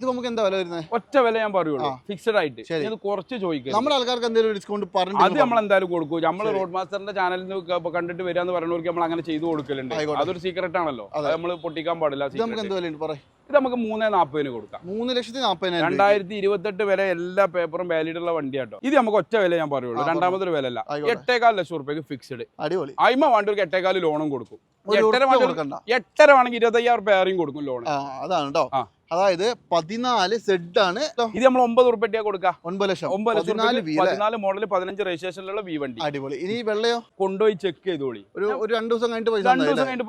ഇത് നമുക്ക് എന്താ വില വരുന്നത്? ഒറ്റ വില ഞാൻ പറയുള്ളൂ, ഫിക്സഡ് ആയിട്ട്. ഇത് കുറച്ച് ചോദിക്കും. നമ്മുടെ ആൾക്കാർക്ക് എന്തെങ്കിലും ഡിസ്കൗണ്ട് പറഞ്ഞു അത് നമ്മൾ എന്തായാലും കൊടുക്കും. നമ്മൾ റോഡ് മാസ്റ്ററിന്റെ ചാനലിൽ നിന്ന് കണ്ടിട്ട് വരാന്ന് പറയുന്നവർക്ക് നമ്മൾ അങ്ങനെ ചെയ്തു കൊടുക്കലുണ്ട്. അതൊരു സീക്രട്ട് ആണല്ലോ, നമ്മൾ പൊട്ടിക്കാൻ പാടില്ല. നമുക്ക് എന്ത് വിലയുണ്ട് പറയും? ഇത് നമുക്ക് 3,40,000 കൊടുക്കാം. 3,40,000. 2028 വരെ എല്ലാ പേപ്പറും വാലിഡ് ഉള്ള വണ്ടിയാട്ടോ. ഇത് നമുക്ക് ഒറ്റ വില ഞാൻ പറയുള്ളൂ, രണ്ടാമതൊരു വില അല്ല. 8.25 ലക്ഷം റുപ്യക്ക് ഫിക്സഡ്. അടിപൊളി. അയിമ വണ്ടിക്ക് 8.25 ലോണും കൊടുക്കും. 8.5 വേണമെങ്കിൽ 25,000 പേരെയും കൊടുക്കും ലോൺ. അതാണ് കേട്ടോ. അതായത് 14 സെഡ് ആണ്. ഇത് നമ്മൾ 9 റുപ്യ കൊടുക്കാം. 9 ലക്ഷം. 14 മോഡൽ 15 രജിസ്ട്രേഷനിലുള്ള വി വണ്ടി. അടിപൊളി. ഇനി വെള്ളയോ കൊണ്ടുപോയി ചെക്ക് ചെയ്തോളി. ഒരു 2 ദിവസം കഴിഞ്ഞിട്ട്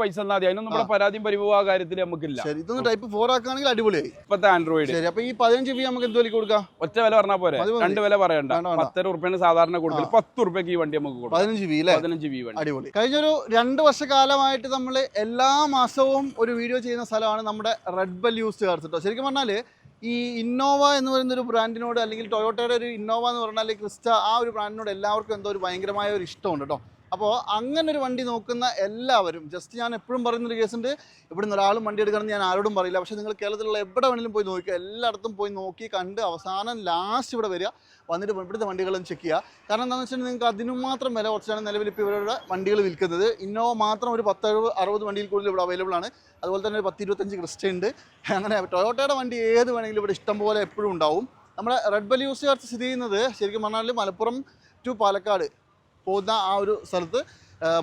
പൈസ തന്നാൽ മതി. അതിനൊന്നും നമ്മുടെ പരാതിയും പരിഭവ കാര്യത്തിൽ നമുക്കില്ല. ഇതൊന്ന് ടൈപ്പ് 4 ആക്കുകയാണെങ്കിൽ അടിപൊളിയായി. ഇപ്പത്തെ ആൻഡ്രോയിഡ്. ശരി, അപ്പൊ ഈ 15 വി നമുക്ക് എന്ത് വില കൊടുക്കാം? ഒറ്റ വില പറഞ്ഞാൽ പോരെ, 2 വില പറയണ്ട. 10 റുപ്യാണ് സാധാരണ കൊടുക്കൽ. 10 റുപ്യക്ക് ഈ വണ്ടി നമുക്ക് കൊടുക്കാം. 15 വി വണ്ടി. അടിപൊളി. കഴിഞ്ഞൊരു 2 വർഷക്കാലമായിട്ട് നമ്മൾ എല്ലാ മാസവും ഒരു വീഡിയോ ചെയ്യുന്ന സ്ഥലമാണ് നമ്മുടെ റെഡ് ബെൽ യൂസ്ഡ് കാർസ് കേട്ടോ. ശരിക്കും പറഞ്ഞാൽ ഈ ഇന്നോവ എന്ന് പറയുന്ന ഒരു ബ്രാൻഡിനോട്, അല്ലെങ്കിൽ ടൊയോട്ടയുടെ ഒരു ഇന്നോവ എന്ന് പറഞ്ഞാൽ ക്രിസ്റ്റ, ആ ഒരു ബ്രാൻഡിനോട് എല്ലാവർക്കും എന്തോ ഒരു ഭയങ്കരമായ ഒരു ഇഷ്ടമുണ്ട് കേട്ടോ. അപ്പോൾ അങ്ങനെ ഒരു വണ്ടി നോക്കുന്ന എല്ലാവരും, ജസ്റ്റ് ഞാൻ എപ്പോഴും പറയുന്നൊരു കേസുണ്ട്, ഇവിടെ നിന്ന് ഒരാളും വണ്ടി എടുക്കണമെന്ന് ഞാൻ ആരോടും പറയില്ല. പക്ഷേ നിങ്ങൾ കേരളത്തിലുള്ള എവിടെ വേണമെങ്കിലും പോയി നോക്കുക, എല്ലായിടത്തും പോയി നോക്കി കണ്ട് അവസാനം ലാസ്റ്റ് ഇവിടെ വരിക, വന്നിട്ട് ഇവിടുത്തെ വണ്ടികളും ചെക്ക് ചെയ്യുക. കാരണം എന്താണെന്ന് വെച്ചിട്ടുണ്ടെങ്കിൽ നിങ്ങൾക്ക് അതിനും മാത്രം വില കുറച്ചാണ് നിലവിൽ ഇപ്പോൾ ഇവരുടെ വണ്ടികൾ വിൽക്കുന്നത്. ഇന്നോവ മാത്രം ഒരു 10-60 വണ്ടിയിൽ കൂടുതൽ ഇവിടെ അവൈലബിൾ ആണ്. അതുപോലെ തന്നെ ഒരു 10-25 ക്രിസ്റ്റ ഉണ്ട്. അങ്ങനെ ടൊയോട്ടയുടെ വണ്ടി ഏത് വേണമെങ്കിലും ഇവിടെ ഇഷ്ടം പോലെ എപ്പോഴും ഉണ്ടാവും. നമ്മുടെ റെഡ് ബെൽ യൂസ്ഡ് കാർസ് സ്ഥിതി ചെയ്യുന്നത് ശരിക്കും പറഞ്ഞാൽ മലപ്പുറം ടു പാലക്കാട് പോകുന്ന ആ ഒരു സ്ഥലത്ത്,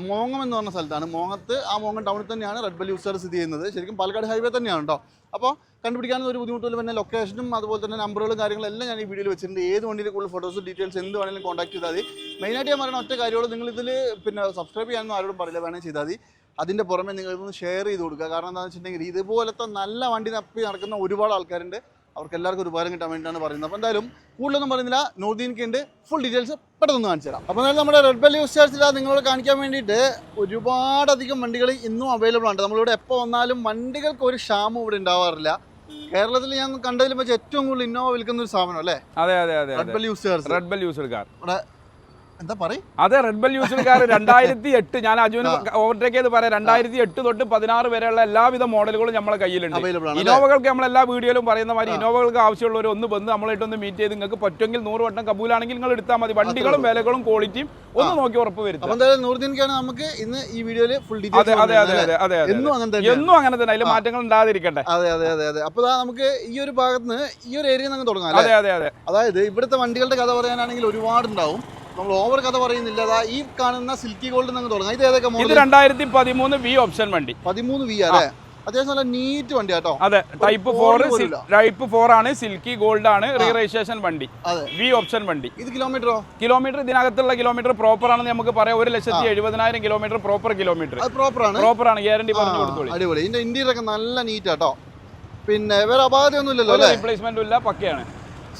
മോങ്ങം എന്ന് പറഞ്ഞ സ്ഥലത്താണ്. മോങ്ങം ടൗണിൽ തന്നെയാണ് റെഡ് ബെൽ യൂസ്ഡ് കാർസ് സ്ഥിതി ചെയ്യുന്നത്. ശരിക്കും പാലക്കാട് ഹൈവേ തന്നെയാണ് കേട്ടോ. അപ്പോൾ കണ്ടുപിടിക്കാനൊന്നും ഒരു ബുദ്ധിമുട്ടില്ല. പിന്നെ ലൊക്കേഷനും അതുപോലെ തന്നെ നമ്പറുകളും കാര്യങ്ങളെല്ലാം ഞാൻ ഈ വീഡിയോയിൽ വെച്ചിട്ടുണ്ട്. ഏത് വണ്ടിയുടെ കൂടുതൽ ഫോട്ടോസും ഡീറ്റെയിൽസ് എന്ത് വേണമെങ്കിലും കോൺടാക്ട് ചെയ്താൽ മതി. മെയിനായിട്ട് ഞാൻ പറയുന്ന ഒറ്റ കാര്യമുള്ളൂ, നിങ്ങളിതിൽ പിന്നെ സബ്സ്ക്രൈബ് ചെയ്യാനൊന്നും ആരോടും പറയില്ല, വേണമെങ്കിൽ ചെയ്താൽ മതി. അതിൻ്റെ പുറമെ നിങ്ങളിതൊന്ന് ഷെയർ ചെയ്ത് കൊടുക്കുക. കാരണം എന്താണെന്ന് വെച്ചിട്ടുണ്ടെങ്കിൽ ഇതുപോലത്തെ നല്ല വണ്ടി തപ്പി നടക്കുന്ന ഒരുപാട് ആൾക്കാരുണ്ട്. അവർക്ക് എല്ലാവർക്കും ഒരു ഉപകാരം കിട്ടാൻ വേണ്ടിയിട്ടാണ് പറയുന്നത്. അപ്പോൾ എന്തായാലും കൂടുതലൊന്നും പറയുന്നില്ല, നൂർദീൻക്ക് ഉണ്ട്, ഫുൾ ഡീറ്റെയിൽസ് പെട്ടെന്ന് കാണിച്ചു തരാം. അപ്പോൾ എന്തായാലും നമ്മുടെ റെഡ് ബെൽ യൂസ്ഡ് കാർസിൽ നിങ്ങളോട് കാണിക്കാൻ വേണ്ടിയിട്ട് ഒരുപാടധികം വണ്ടികൾ ഇന്നും അവൈലബിൾ ആണ്. നമ്മളിവിടെ എപ്പോൾ വന്നാലും വണ്ടികൾക്ക് ഒരു ക്ഷാമം ഇവിടെ ഉണ്ടാവാറില്ല. കേരളത്തിൽ ഞാൻ കണ്ടതിലും വെച്ച് ഏറ്റവും കൂടുതൽ ഇന്നോവ വിൽക്കുന്ന ഒരു സ്ഥാപനം അല്ലേ? അതെ അതെ അതെ, red bell used cars. Red bell used car എന്താ പറയും? അതെ, റെഡ് ബെൽ യൂസ്ഡ് കാർ 2008, ഞാൻ അജുവിന് ഓവർടേക്ക് ചെയ്ത് പറയാം, 2008 തൊട്ട് 16 വരെയുള്ള എല്ലാവിധ മോഡലുകളും നമ്മളെ കയ്യിലുണ്ട്. ഇന്നോവകൾക്ക് നമ്മൾ എല്ലാ വീഡിയോയിലും പറയുന്ന മാതിരി ഇന്നോവകൾക്ക് ആവശ്യമുള്ളവർ ഒന്ന് വന്ന് നമ്മളായിട്ടൊന്ന് മീറ്റ് ചെയ്ത് നിങ്ങൾക്ക് പറ്റുമെങ്കിൽ 100 വട്ടം കബൂലാണെങ്കിൽ നിങ്ങൾ എടുത്താൽ മതി. വണ്ടികളും വിലകളും ക്വാളിറ്റിയും ഒന്ന് നോക്കി ഉറപ്പ് വരുത്തും. നമുക്ക് ഇന്ന് ഈ വീഡിയോയിൽ ഫുൾ ഡീറ്റെയിൽസ് എന്നും അങ്ങനെ തന്നെ, അതിൽ മാറ്റങ്ങൾ ഉണ്ടാകാതിരിക്കട്ടെ. അതെ അതെ അതെ അതെ. അപ്പോൾ നമുക്ക് ഈ ഒരു ഭാഗത്ത് നിന്ന് ഈ ഒരു ഏരിയ നിന്ന് തുടങ്ങാം. അതെ അതെ അതെ. അതായത് ഇവിടുത്തെ വണ്ടികളുടെ കഥ പറയാനാണെങ്കിൽ ഒരുപാടുണ്ടാവും. നമ്മൾ ഓവർ കഥ പറയുന്നില്ല. ഈ കാണുന്ന സിൽക്കി ഗോൾഡ് നിന്ന് തുടങ്ങാം. ഇത് ഏതൊക്കെ മോഡൽ? 2013 വി ഓപ്ഷൻ വണ്ടി. 13 വി അല്ലേ? അത്യാവശ്യം നല്ല നീറ്റ് വണ്ടി കേട്ടോ. അതെ, ടൈപ്പ് 4 ആണ്, സിൽക്കി ഗോൾഡ് ആണ്, റീ രജിസ്ട്രേഷൻ വണ്ടി, വി ഓപ്ഷൻ വണ്ടി. ഇത് കിലോമീറ്റർ ഇതിനകത്തുള്ള കിലോമീറ്റർ പ്രോപ്പർ ആണെന്ന് നമുക്ക് പറയാം. 1,70,000 കിലോമീറ്റർ പ്രോപ്പർ കിലോമീറ്റർ. പ്രോപ്പർ ആണ്, ഗ്യാരണ്ടി പറഞ്ഞു കൊടുത്തോളൂ. അടിപൊളി. ഇതിന്റെ ഇന്റീരിയർ ഒക്കെ നല്ല നീറ്റ് കേട്ടോ. പിന്നെ വേറെ അപാകതയൊന്നും ഇല്ലല്ലോ, റീപ്ലേസ്മെന്റും ഇല്ല, പക്കയാണ്.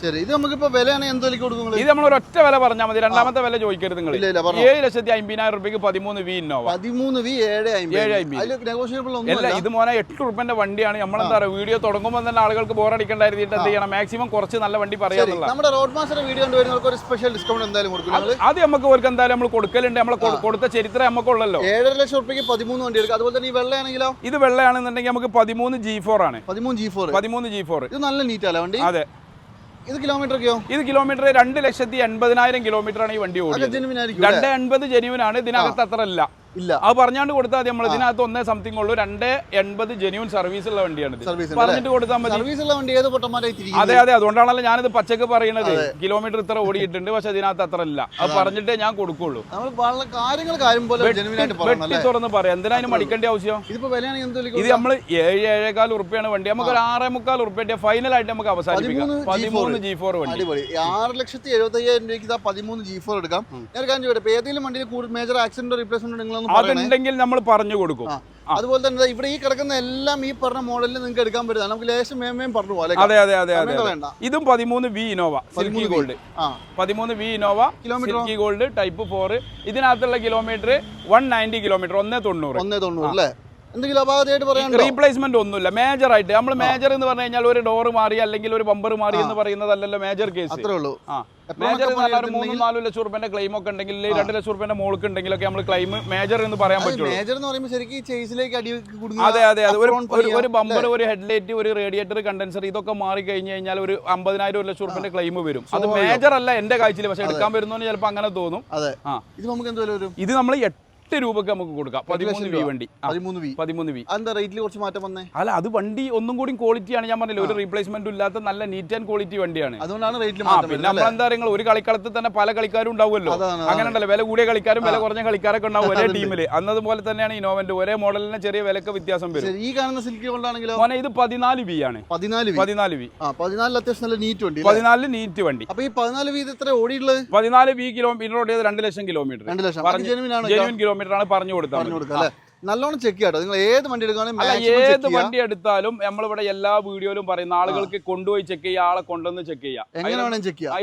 ശരി, ഇത് നമുക്കിപ്പോ വിലയാണ് എന്ത് വിലക്ക് കൊടുക്കുന്നത്? ഇത് നമ്മൾ ഒരൊറ്റ വില പറഞ്ഞാൽ മതി, രണ്ടാമത്തെ വില ചോദിക്കരുത് നിങ്ങൾ. 7,50,000 രൂപയ്ക്ക് 13 വി ഇന്നോവ. 13 വി 7,50,000. അല്ല, ഇത് മോനെ 8 റുപ്യന്റെ വണ്ടിയാണ്. നമ്മളെന്താ പറയുക, വീഡിയോ തുടങ്ങുമ്പോൾ തന്നെ ആളുകൾക്ക് ബോറടിക്കണ്ടായിരുന്നിട്ട് എന്ത് ചെയ്യണം, മാക്സിമം കുറച്ച് നല്ല വണ്ടി പറയാനുള്ള. നമ്മുടെ റോഡ് മാസ്റ്റർ വീഡിയോ കണ്ടുവരുന്നവർക്ക് ഒരു സ്പെഷ്യൽ ഡിസ്കൗണ്ട് എന്തായാലും കൊടുക്കും. അത് നമുക്ക് അവർക്ക് എന്തായാലും നമ്മൾ കൊടുക്കലുണ്ട്. നമ്മൾ കൊടുത്ത ചരിത്രം നമുക്കുള്ളല്ലോ. 7.5 ലക്ഷം രൂപയ്ക്ക് 13 വണ്ടി എടുക്കാം. അതുപോലെ തന്നെ ഈ വെള്ളയാണെങ്കിലോ? ഇത് വെള്ളയാണെന്നുണ്ടെങ്കിൽ നമുക്ക് 13 G4 ആണ്. 13 G4. ഇത് നല്ല നീറ്റല്ലേ വണ്ടി? അതെ. ഇത് കിലോമീറ്ററൊക്കെയോ? ഇത് കിലോമീറ്റർ 2,80,000 കിലോമീറ്റർ ആണ് ഈ വണ്ടി ഓടിയത്. 280 ജെന്യൂൻ ആണ്. ഇതിനകത്ത് അത്ര ഇല്ല. അത് പറഞ്ഞാണ്ട് കൊടുത്താൽ മതി. നമ്മൾ ഇതിനകത്ത് 1 സംതിങ് ഉള്ളൂ. 280 ജെന്യൂൻ സർവീസ് ഉള്ള വണ്ടിയാണ്. പറഞ്ഞിട്ട് കൊടുത്താൽ മതി. അതെ അതെ, അതുകൊണ്ടാണല്ലോ ഞാനിത് പച്ചക്ക് പറയുന്നത്. കിലോമീറ്റർ ഇത്ര ഓടിയിട്ടുണ്ട്, പക്ഷെ ഇതിനകത്ത് അത്ര ഇല്ല. അത് പറഞ്ഞിട്ടേ ഞാൻ കൊടുക്കുള്ളൂ. വെട്ടി തുറന്ന് പറയാം, എന്തിനാ മടിക്കേണ്ട ആവശ്യം? ഇത് നമ്മൾ 7-7.25 ഉറുപ്പ്യാണ് വണ്ടി. നമുക്ക് ഒരു 6.25 ഉറുപ്പ്യ ഫൈനൽ ആയിട്ട് നമുക്ക് അവസാനിപ്പിക്കാം. 13 G4 വണ്ടി. 6,75,000 രൂപയ്ക്ക് 13 G4 എടുക്കാം. ഏതെങ്കിലും വണ്ടിയിൽ മേജർ ആക്സിഡന്റ് റീപ്ലേസ്മെന്റ് അതുണ്ടെങ്കിൽ നമ്മൾ പറഞ്ഞു കൊടുക്കും. അതുപോലെ തന്നെ ഇവിടെ ഈ കിടക്കുന്ന എല്ലാം ഈ പറഞ്ഞ മോഡലിൽ നിങ്ങൾക്ക് എടുക്കാൻ പറ്റും. നമുക്ക് ലേശം മേമയും പറഞ്ഞു പോലെ. അതെ അതെ അതെ അതെ. ഇതും 13 V Innova silky gold. 13 V Innova silky gold type 4. ഇതിനകത്തുള്ള കിലോമീറ്റർ 190 കിലോമീറ്റർ, 190 അല്ലേ? എന്തെങ്കിലും അപാകതയായിട്ട് പറയാനുണ്ടോ? റീപ്ലേസ്മെന്റ് ഒന്നുമില്ല മേജർ ആയിട്ട്. നമ്മൾ മേജർ എന്ന് പറഞ്ഞു കഴിഞ്ഞാൽ ഒരു ഡോർ മാറി അല്ലെങ്കിൽ ഒരു ബമ്പർ മാറി എന്ന് പറയുന്നതല്ലല്ലോ മേജർ കേസ്. അത്രേ ഉള്ളൂ. മേജർ ഒരു 3-4 ലക്ഷം റുപ്യന്റെ ക്ലെയിം ഒക്കെ ഉണ്ടെങ്കിൽ 2 ലക്ഷം റുപ്യന്റെ മോൾക്ക് ഉണ്ടെങ്കിലൊക്കെ നമ്മൾ ക്ലെയിം മേജർ എന്ന് പറയാൻ പറ്റുള്ളൂ. മേജർ എന്ന് പറയുമ്പോൾ ശരിക്കും ചേസിലേക്ക് അടി കുടുങ്ങും. അതെ അതെ അതെ. ഒരു ബമ്പർ, ഒരു ഹെഡ്ലൈറ്റ്, ഒരു റേഡിയേറ്റർ, കണ്ടൻസർ ഇതൊക്കെ മാറി കഴിഞ്ഞ് കഴിഞ്ഞാൽ ഒരു 50,000 1 ലക്ഷം റുപ്യന്റെ ക്ലെയിം വരും. അത് മേജർ അല്ല എന്റെ കാഴ്ചയിൽ, പക്ഷെ എടുക്കാൻ വരുന്നോന്ന് ചിലപ്പോൾ അങ്ങനെ തോന്നും. ഇത് നമുക്ക് എന്തുവരെ വരും? ഇത് നമ്മൾ 8 രൂപക്ക് നമുക്ക് കൊടുക്കാം. 13 വി വണ്ടി. 13 വി. എന്താ റേറ്റിൽ കുറച്ച് മാറ്റം വന്നേ? അല്ല, അത് വണ്ടി ഒന്നും കൂടി ക്വാളിറ്റിയാണ്. ഞാൻ പറഞ്ഞില്ല, ഒരു റീപ്ലേസ്മെന്റും ഇല്ലാത്ത നല്ല നീറ്റ് ആൻഡ് ക്വാളിറ്റി വണ്ടിയാണ്. അതുകൊണ്ടാണ് റേറ്റിൽ മാറ്റം. പിന്നെ നമ്മളെന്താ പറയുക, ഒരു കളിക്കളത്തിൽ തന്നെ പല കളിക്കാരും ഉണ്ടാവുമല്ലോ. അങ്ങനെ ഉണ്ടല്ലോ, വില കൂടിയ കളിക്കാരും വില കുറഞ്ഞ കളിക്കാരൊക്കെ ഉണ്ടാവും ഒരേ ടീമിൽ. അന്നതുപോലെ തന്നെയാണ് ഇന്നോവന്റെ ഒരേ മോഡലിന് ചെറിയ വിലക്ക് വ്യത്യാസം വരും. ഈ കാണുന്ന സിൽക്ക് കൊണ്ടാണെങ്കിലോ ഇത് 14 വി ആണ്. 14 വി. 14 അത്യാവശ്യം നല്ല നീറ്റ് വണ്ടി. 14 നീറ്റ് വണ്ടി. അപ്പൊ ഈ 14 വി എത്ര ഓടിയുള്ളത്? 14 വി കിലോമീറ്റർ ഓടിയത് 2 ലക്ഷം കിലോമീറ്റർ. ജെനുവിൻ കിലോമീറ്റർ ആണ് പറഞ്ഞു കൊടുത്തത്. നല്ലോണം ചെക്ക് ചെയ്യാട്ടോ. നിങ്ങൾ ഏത് വണ്ടി എടുക്കുകയാണെങ്കിൽ ഏത് വണ്ടി എടുത്താലും നമ്മളിവിടെ എല്ലാ വീഡിയോയിലും പറയുന്ന ആളുകൾക്ക് കൊണ്ടുപോയി ചെക്ക് ചെയ്യുക, ആളെ കൊണ്ടുവന്ന് ചെക്ക് ചെയ്യുക,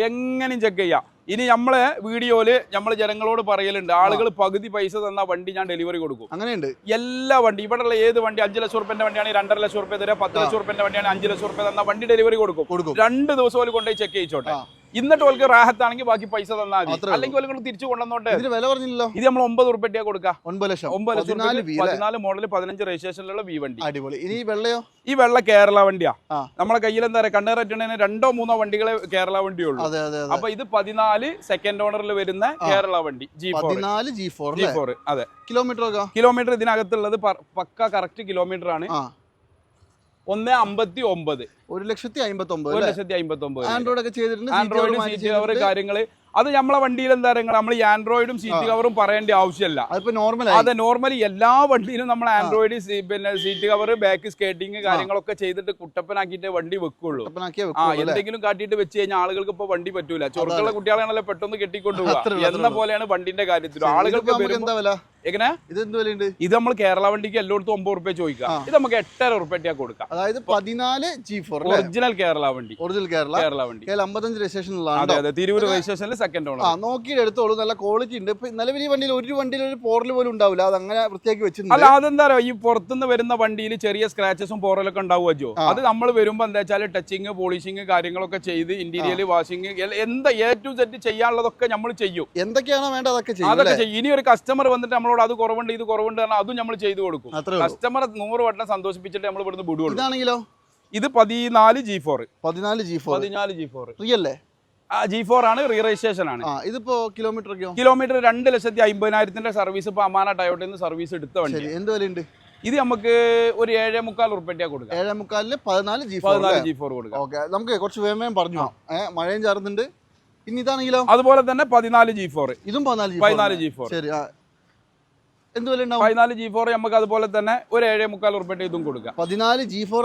എങ്ങനെയും ചെക്ക് ചെയ്യാം. ഇനി നമ്മളെ വീഡിയോയില് നമ്മൾ ജനങ്ങളോട് പറയലുണ്ട്, ആളുകൾ പകുതി പൈസ തന്ന വണ്ടി ഞാൻ ഡെലിവറി കൊടുക്കും. അങ്ങനെയുണ്ട്. എല്ലാ വണ്ടി ഇവിടെയുള്ള ഏത് വണ്ടി 5 ലക്ഷം റുപ്യന്റെ വണ്ടിയാണെങ്കിൽ 2.5 ലക്ഷം റുപ്യ തരാം, 10 ലക്ഷം റുപ്യന്റെ വണ്ടിയാണ് 5 ലക്ഷം റുപ്യ തന്ന വണ്ടി ഡെലിവറി കൊടുക്കും. 2 ദിവസം പോലും കൊണ്ടുപോയി ചെക്ക് ചെയ്യിച്ചോട്ടെ. എന്നിട്ട് ഓൾക്ക് റാഹത്താണെങ്കിൽ ബാക്കി പൈസ തന്നാൽ മതി. അല്ലെങ്കിൽ ഓൾക്ക് തിരിച്ചു കൊണ്ടുവന്നോട്ടെ. വില പറഞ്ഞില്ലല്ലോ. ഇത് നമ്മൾ 9 റുപ്യ കൊടുക്കാം. 9 ലക്ഷം. 14 മോഡൽ 15 രജിസ്ട്രേഷനിലുള്ള വി വണ്ടി. അടിപൊളി. ഇനി വെള്ളയോ? ഈ വെള്ള കേരള വണ്ടിയാ. നമ്മളെ കയ്യിൽ എന്താ പറയാ, കണ്ണേറേറ്റണേന് 2-3 വണ്ടികളെ കേരള വണ്ടിയുള്ളൂ. അപ്പൊ ഇത് 14 സെക്കൻഡ് ഓണറിൽ വരുന്ന കേരള വണ്ടി G4. അതെ. കിലോമീറ്റർ ഇതിനകത്തുള്ളത് പക്ക കറക്റ്റ് കിലോമീറ്റർ ആണ്. 1,59,000. 1,59,000. ആൻഡ്രോയിഡ് ഒക്കെ ചെയ്തിട്ടുണ്ട്. ആൻഡ്രോയിഡ് സീറ്റ് കവർ കാര്യങ്ങള് അത് നമ്മളെ വണ്ടിയിൽ എന്താ പറയുക, നമ്മൾ ഈ ആൻഡ്രോയിഡും സീറ്റ് കവറും പറയേണ്ട ആവശ്യമില്ല. അതെ, നോർമലി എല്ലാ വണ്ടിയിലും നമ്മൾ ആൻഡ്രോയിഡ് പിന്നെ സീറ്റ് കവർ, ബാക്ക് സ്കേറ്റിംഗ് കാര്യങ്ങളൊക്കെ ചെയ്തിട്ട് കുട്ടപ്പനാക്കിയിട്ട് വണ്ടി വെക്കുള്ളൂ. എന്തെങ്കിലും കാട്ടിയിട്ട് വെച്ച് കഴിഞ്ഞാൽ ആളുകൾക്ക് ഇപ്പൊ വണ്ടി പറ്റൂല. ചൊറുക്കുള്ള കുട്ടികളാണല്ലോ പെട്ടെന്ന് കെട്ടിക്കൊണ്ടുപോകുക എന്ന പോലെയാണ് വണ്ടിന്റെ കാര്യത്തിൽ. ആളുകൾക്ക് എങ്ങനെ ഇത് നമ്മൾ കേരള വണ്ടിക്ക് എല്ലായിടത്തും 9 റുപ്യ ചോദിക്കാം. ഇത് നമുക്ക് 8.5 റുപ്യ കൊടുക്കാം. അതായത് 14 G4 ഒറിജിനൽ കേരള വണ്ടി. കേരള വണ്ടി 55 രജിസ്ട്രേഷൻ. അതെ, തിരൂർ രജിസ്ട്രേഷനിൽ സെക്കൻഡ് ഓണർ. നോക്കിയിട്ട് എടുത്തോളൂ, നല്ല ക്വാളിറ്റി ഉണ്ട്. ഇപ്പൊ നിലവിൽ ഈ വണ്ടിയിൽ ഒരു പോറൽ പോലും ഉണ്ടാവില്ല. അത് അങ്ങനെ വൃത്തിയാക്കി വെച്ചിട്ടുണ്ട്. അല്ല, അതെന്താ പറയുക, ഈ പുറത്തുനിന്ന് വരുന്ന വണ്ടിയിൽ ചെറിയ സ്ക്രാച്ചസും പോറലൊക്കെ ഉണ്ടാവുമോ. അത് നമ്മൾ വരുമ്പോ എന്താ വെച്ചാൽ ടച്ചിങ്, പോളിഷിങ് കാര്യങ്ങളൊക്കെ ചെയ്ത് ഇന്റീരിയർ വാഷിങ് എന്താ A to Z ചെയ്യാനുള്ളതൊക്കെ നമ്മൾ ചെയ്യും. എന്തൊക്കെയാണോ വേണ്ടത് അതൊക്കെ ചെയ്യും. ഇനി ഒരു കസ്റ്റമർ വന്നിട്ട് നമ്മളോട് അത് കുറവുണ്ട് ഇത് കുറവുണ്ട് പറഞ്ഞാൽ അതും നമ്മൾ ചെയ്തു കൊടുക്കും. കസ്റ്റമർ 100 വട്ടം സന്തോഷിപ്പിച്ചിട്ട് നമ്മൾ ഇവിടുന്ന് വിടുകയുള്ളൂ. ഇതാണെങ്കിലോ ഇത് 14 G4. റിയല്ലേ? G4 ആണ്, റീ രജിസ്ട്രേഷൻ ആണ്. ഇതിപ്പോ കിലോമീറ്റർ 2,50,000 സർവീസ് ഇപ്പൊ അമാന ടയോട്ടയിൽ സർവീസ് എടുത്ത വണ്ടി. എന്ത് വിലയുണ്ട്? ഇത് നമുക്ക് ഒരു 7.25 റുപ്യ കൊടുക്കാം. 7.25 14 G4 കൊടുക്കാം. ഓക്കെ, നമുക്ക് കുറച്ച് വേഗം പറഞ്ഞു. മഴയും ചേർന്നുണ്ട്. ഇനി ഇതാണെങ്കിലോ അതുപോലെ തന്നെ 14 G4. ഇതും 14 G4. ശരി, എന്ത് വില ഉണ്ടാവും? 14 G4 നമുക്ക് അതുപോലെ തന്നെ ഒരു 7.25 റുപ്യ ഇതും കൊടുക്കാം. 14 G4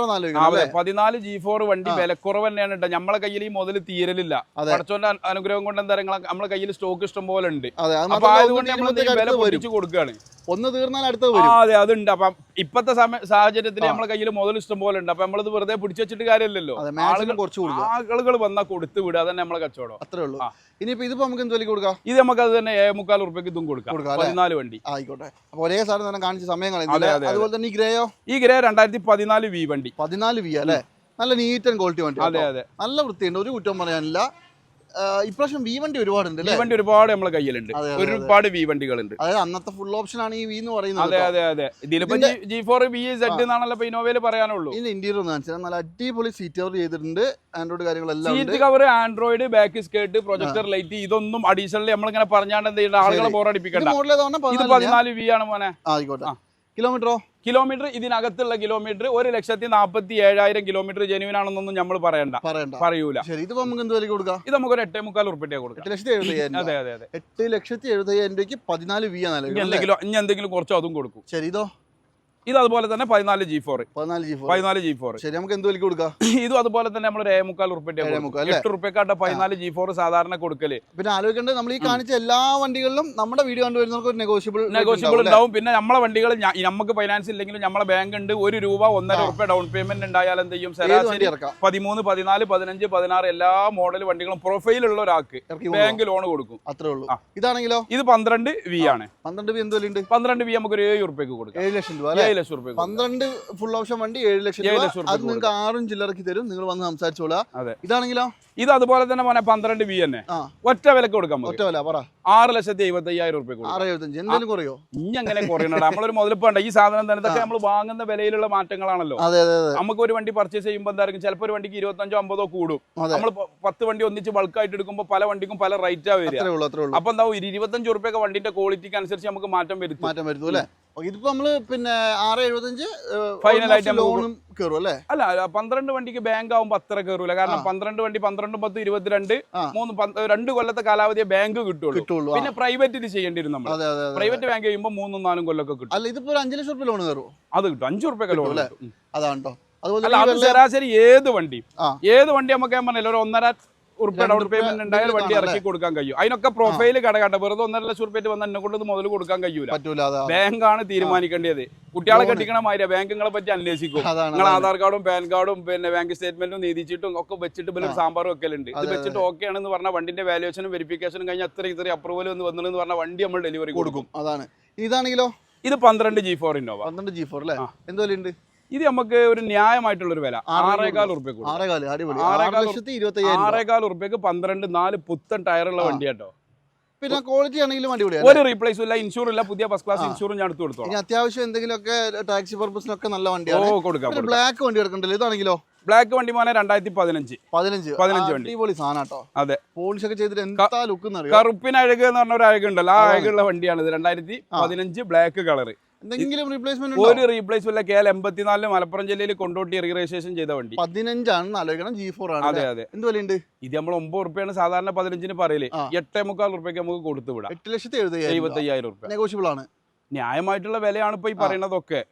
14 G4 വണ്ടി വിലക്കുറവ് തന്നെയാണ് കേട്ടോ. നമ്മളെ കയ്യിൽ ഈ മുതൽ തീരലില്ല. പഠിച്ചോന്റെ അനുഗ്രഹം കൊണ്ട് എന്താ പറയുക, നമ്മളെ കയ്യിൽ സ്റ്റോക്ക് ഇഷ്ടം പോലെ ഉണ്ട്. അപ്പൊ അതുകൊണ്ട് നമ്മൾ വില പൊരിച്ചു കൊടുക്കുകയാണ്. ഒന്ന് തീർന്നാൽ അടുത്തത്. അതെ, അതുണ്ട്. അപ്പൊ ഇപ്പത്തെ സാഹചര്യത്തിൽ നമ്മളെ കയ്യിൽ മുതൽ ഇഷ്ടം പോലെ ഉണ്ട്. അപ്പൊ നമ്മളത് വെറുതെ പിടിച്ചു വെച്ചിട്ട് കാര്യമില്ലല്ലോ. ആളുകൾ വന്നാൽ കൊടുത്തു വിടുക, അതന്നെ നമ്മളെ കച്ചവടം. അത്രേ ഉള്ളൂ. ഇനിയിപ്പോ ഇതിപ്പോ നമുക്ക് എന്ത് വില കൊടുക്കാം? ഇത് നമുക്ക് അത് തന്നെ 7.25 റുപ്യക്ക് ഇതും കൊടുക്കാം. 14 വണ്ടി. ആയിക്കോട്ടെ. അപ്പൊ ഒരേ സാധനം തന്നെ കാണിച്ച സമയം കളയുന്നില്ല. അതുപോലെ തന്നെ ഈ ഗ്രേയോ? ഈ ഗ്രേ 2014 വി വണ്ടി. 14 വി അല്ലേ? നല്ല നീറ്റ് ആൻഡ് ക്വാളിറ്റി വണ്ടി. അതെ, നല്ല വൃത്തിയുണ്ട്, ഒരു കുറ്റം പറയാനില്ല. ഇപ്രാവശ്യം വി വണ്ടി ഒരുപാടുണ്ട്. വണ്ടി ഒരുപാട് നമ്മളെ കയ്യിലുണ്ട്, ഒരുപാട് വി വണ്ടികളുണ്ട്. അതായത് അന്നത്തെ ഫുൾ ഓപ്ഷൻ ആണ് ഈ വി എന്ന് പറയുന്നത്. അതെ. ഇതിലിപ്പോ G4 VZ എന്നാണല്ലോ ഇന്നോവയില് പറയാനുള്ളൂ. ഇതിന്റെ ഇന്റീരിയർ ഒന്ന് കാണിച്ചാൽ നല്ല അടിപൊളി സീറ്റ് കവർ ചെയ്തിട്ടുണ്ട്. ആൻഡ്രോയിഡ് കാര്യങ്ങളെല്ലാം seat cover, Android, back skirt, projector light, ഇതൊന്നും അഡീഷണലി നമ്മളിങ്ങനെ പറഞ്ഞാണ്ട് എന്ത് ചെയ്യുന്ന ആളുകളെ ബോറടിപ്പിക്കണ്ട. ഇത് 14 വി ആണ് മോനെ. ആയിക്കോട്ടെ. കിലോമീറ്റർ ഇതിനകത്തുള്ള കിലോമീറ്റർ 1,47,000 കിലോമീറ്റർ ജെനുവിൻ ആണെന്നൊന്നും നമ്മൾ പറയൂല. ഇത് നമുക്ക് ഒരു 8.25 റുപ്യ കൊടുക്കാം. 8,70,000. അതെ. 8,70,000 രൂപയ്ക്ക് 14 വി ആണ്. ഇനി എന്തെങ്കിലും കുറച്ചോ അതും കൊടുക്കും. ശരി, ഇത് അതുപോലെ തന്നെ 14 G4. ശരി, നമുക്ക് എന്ത് വിലക്ക് കൊടുക്കാം? ഇതും അതുപോലെ തന്നെ നമ്മൾ 7.25 റുപ്യ 8 റുപ്യക്കാട്ട 14 G4 സാധാരണ കൊടുക്കല്. പിന്നെ ആലോചിക്കേണ്ടത്, നമ്മൾ ഈ കാണിച്ച എല്ലാ വണ്ടികളിലും നമ്മുടെ വീഡിയോ കണ്ടുവരുന്നവർക്ക് നെഗോഷ്യബിൾ ഉണ്ടാവും. പിന്നെ നമ്മളെ വണ്ടികൾ നമുക്ക് ഫൈനാൻസ് ഇല്ലെങ്കിലും നമ്മളെ ബാങ്ക് ഉണ്ട്. 1 രൂപ 1.5 റുപ്യ ഡൗൺ പേയ്മെന്റ് ഉണ്ടായാൽ എന്ത് ചെയ്യും, ശരാശരി 13, 14, 15, 16 എല്ലാ മോഡൽ വണ്ടികളും പ്രൊഫൈൽ ഉള്ള ഒരാൾക്ക് ബാങ്ക് ലോൺ കൊടുക്കും. അത്രേ ഉള്ളൂ. ഇതാണെങ്കിലോ? ഇത് 12 വി ആണ്. 12 വി എന്ത് വിലയുണ്ട്? 12 വി നമുക്ക് ഒരു 7 റുപ്യക്ക് കൊടുക്കാം. 7 ലക്ഷം രൂപ. അല്ലേ? 7 ലക്ഷം രൂപ 12 ഫുൾ ഓപ്ഷൻ വണ്ടി 7 ലക്ഷം രൂപ. അത് നിങ്ങൾക്ക് 6 ചില്ലറക്ക് തരും. നിങ്ങൾ വന്ന് സംസാരിച്ചോളാം. ഇതാണെങ്കിലോ ഇത് അതുപോലെ തന്നെ മോനെ 12 ബി തന്നെ ഒറ്റ വിലക്ക് കൊടുക്കാം. ഒറ്റ വില പറ 6,75,000 രൂപ. 6,75,000 എന്തെങ്കിലും കുറയോ? ഇനി അങ്ങനെ കുറയണ നമ്മളൊരു മുതലിപ്പണ്ട ഈ സാധനം തന്നെ ഇതൊക്കെ നമ്മൾ വാങ്ങുന്ന വിലയിലുള്ള മാറ്റങ്ങളാണല്ലോ. നമുക്ക് ഒരു വണ്ടി പർച്ചേസ് ചെയ്യുമ്പോൾ എന്തായിരിക്കും ചിലപ്പോൾ ഒരു വണ്ടിക്ക് 25-50 കൂടും. നമ്മൾ 10 വണ്ടി ഒന്നിച്ച് ബൾക്കായിട്ട് എടുക്കുമ്പോൾ പല വണ്ടിക്കും പല റേറ്റാ വരിക. അപ്പൊ എന്താവും 25 രൂപയൊക്കെ വണ്ടിന്റെ ക്വാളിറ്റിക്ക് അനുസരിച്ച് നമുക്ക് മാറ്റം വരുത്തും അല്ലേ? ഇതിപ്പോ നമ്മള് പിന്നെ 6,75 ഫൈനലായിട്ട് ലോണും കയറും അല്ലേ? അല്ല 12 വണ്ടിക്ക് ബാങ്ക് ആവുമ്പോ അത്ര കയറൂല. കാരണം 12 വണ്ടി 12-10 22 2 കൊല്ലത്തെ കാലാവധിയെ ബാങ്ക് കിട്ടുള്ളൂ. പിന്നെ പ്രൈവറ്റിൽ ചെയ്യേണ്ടി വരും നമ്മൾ. പ്രൈവറ്റ് ബാങ്ക് ചെയ്യുമ്പോൾ 3-4 കൊല്ലമൊക്കെ കിട്ടും. അല്ല ഇതിപ്പോ 5 ലക്ഷം രൂപ ലോൺ കയറും. അത് കിട്ടും 5 രൂപ ലോൺ കിട്ടും. അതാണോ? അല്ല അത് ശരാശരി ഏത് വണ്ടി നമുക്ക് ഞാൻ പറഞ്ഞില്ല ഒരു 1.5 ഉറുപ്പ ഡൗൺ പേയ്മെന്റ് ഉണ്ടായാൽ വണ്ടി ഇറക്കി കൊടുക്കാൻ കഴിയും. അതിനൊക്കെ പ്രൊഫൈൽ കടകാട്ടെ. വെറുതെ 1.5 ലക്ഷം രൂപ വന്ന് എന്നെ കൊണ്ട് മുതൽ കൊടുക്കാൻ കഴിയൂല. ബാങ്കാണ് തീരുമാനിക്കേണ്ടത്. കുട്ടികളെ കെട്ടിക്കണ മാതിരി ബാങ്കുകളെ പറ്റി അന്വേഷിക്കും. നിങ്ങൾ ആധാർ കാർഡും പാൻ കാർഡും പിന്നെ ബാങ്ക് സ്റ്റേറ്റ്മെന്റും നീതിച്ചിട്ടും ഒക്കെ വെച്ചിട്ട് പിന്നെ സാമ്പാറും വെക്കലുണ്ട്. ഇത് വെച്ചിട്ട് ഓക്കെ ആണെന്ന് പറഞ്ഞാൽ വണ്ടിന്റെ വാല്യുവേഷനും വെരിഫിക്കേഷനും കഴിഞ്ഞാൽ ഇത്ര അപ്രൂവൽ എന്ന് വന്നില്ലെന്ന് പറഞ്ഞാൽ വണ്ടി നമ്മൾ ഡെലിവറി കൊടുക്കും. അതാണ്. ഇതാണെങ്കിലോ ഇത് 12 G4 ഇന്നോവ. 12 G4 അല്ലേ? എന്ത് വിലയുണ്ട്? ഇത് നമുക്ക് ഒരു ന്യായമായിട്ടുള്ള ഒരു വില 6,15 ഉറുപ്പ്യക്ക് 6,15 ഉറുപ്പ്യക്ക് 12-4 പുത്തൻ ടയറുള്ള വണ്ടി കേട്ടോ. പിന്നെ ക്വാളിറ്റി ആണെങ്കിലും അടിപൊളിയാണ്. ഒരു റീപ്ലേസും ഇല്ല, ഇൻഷൂർ ഇല്ല, പുതിയ ഫസ്റ്റ് ക്ലാസ് ഇൻഷൂറും ഞാൻ എടുത്തു കൊടുത്തോളാം. അത്യാവശ്യം എന്തെങ്കിലുമൊക്കെ ടാക്സി പർപ്പസിനൊക്കെ നല്ല വണ്ടിയാണ്. കൊടുക്കാം. ബ്ലാക്ക് വണ്ടി എടുക്കണ്ടല്ലോ. ഇതാണെങ്കിലോ ബ്ലാക്ക് വണ്ടി മോനെ 2015 വണ്ടി. അടിപൊളി സാധനം കേട്ടോ. അതെ, പോളിഷ് ഒക്കെ ചെയ്തിട്ട് എന്താ ലുക്ക്. കറുപ്പിന് അഴക് എന്ന് പറഞ്ഞ ഒരു അഴകുണ്ടല്ലോ, ആ അഴകുള്ള വണ്ടിയാണ് ഇത്. 2015 ബ്ലാക്ക് കളർ. എന്തെങ്കിലും റീപ്ലേസ്മെന്റ് ഒരു റീപ്ലേസ് ഇല്ല. KL 84 മലപ്പുറം ജില്ലയിൽ കൊണ്ടോട്ടി രജിസ്ട്രേഷൻ ചെയ്ത വണ്ടി. 15 ആണെന്ന് ആലോചിക്കണം. G4 ആണ്. അതെ അതെ. എന്ത് വിലയുണ്ട്? ഇത് നമ്മൾ 9 ഉറുപ്പ്യാണ് സാധാരണ 15-ന് പറയല്. 8.25 ഉറുപ്പ്യക്ക് നമുക്ക് കൊടുത്തു വിടാം. 8,75,000 ഉറുപ്പ്യ നെഗോഷ്യബിൾ ആണ്. ന്യായമായിട്ടുള്ള വിലയാണ് ഇപ്പൊ ഈ പറയുന്നതൊക്കെ.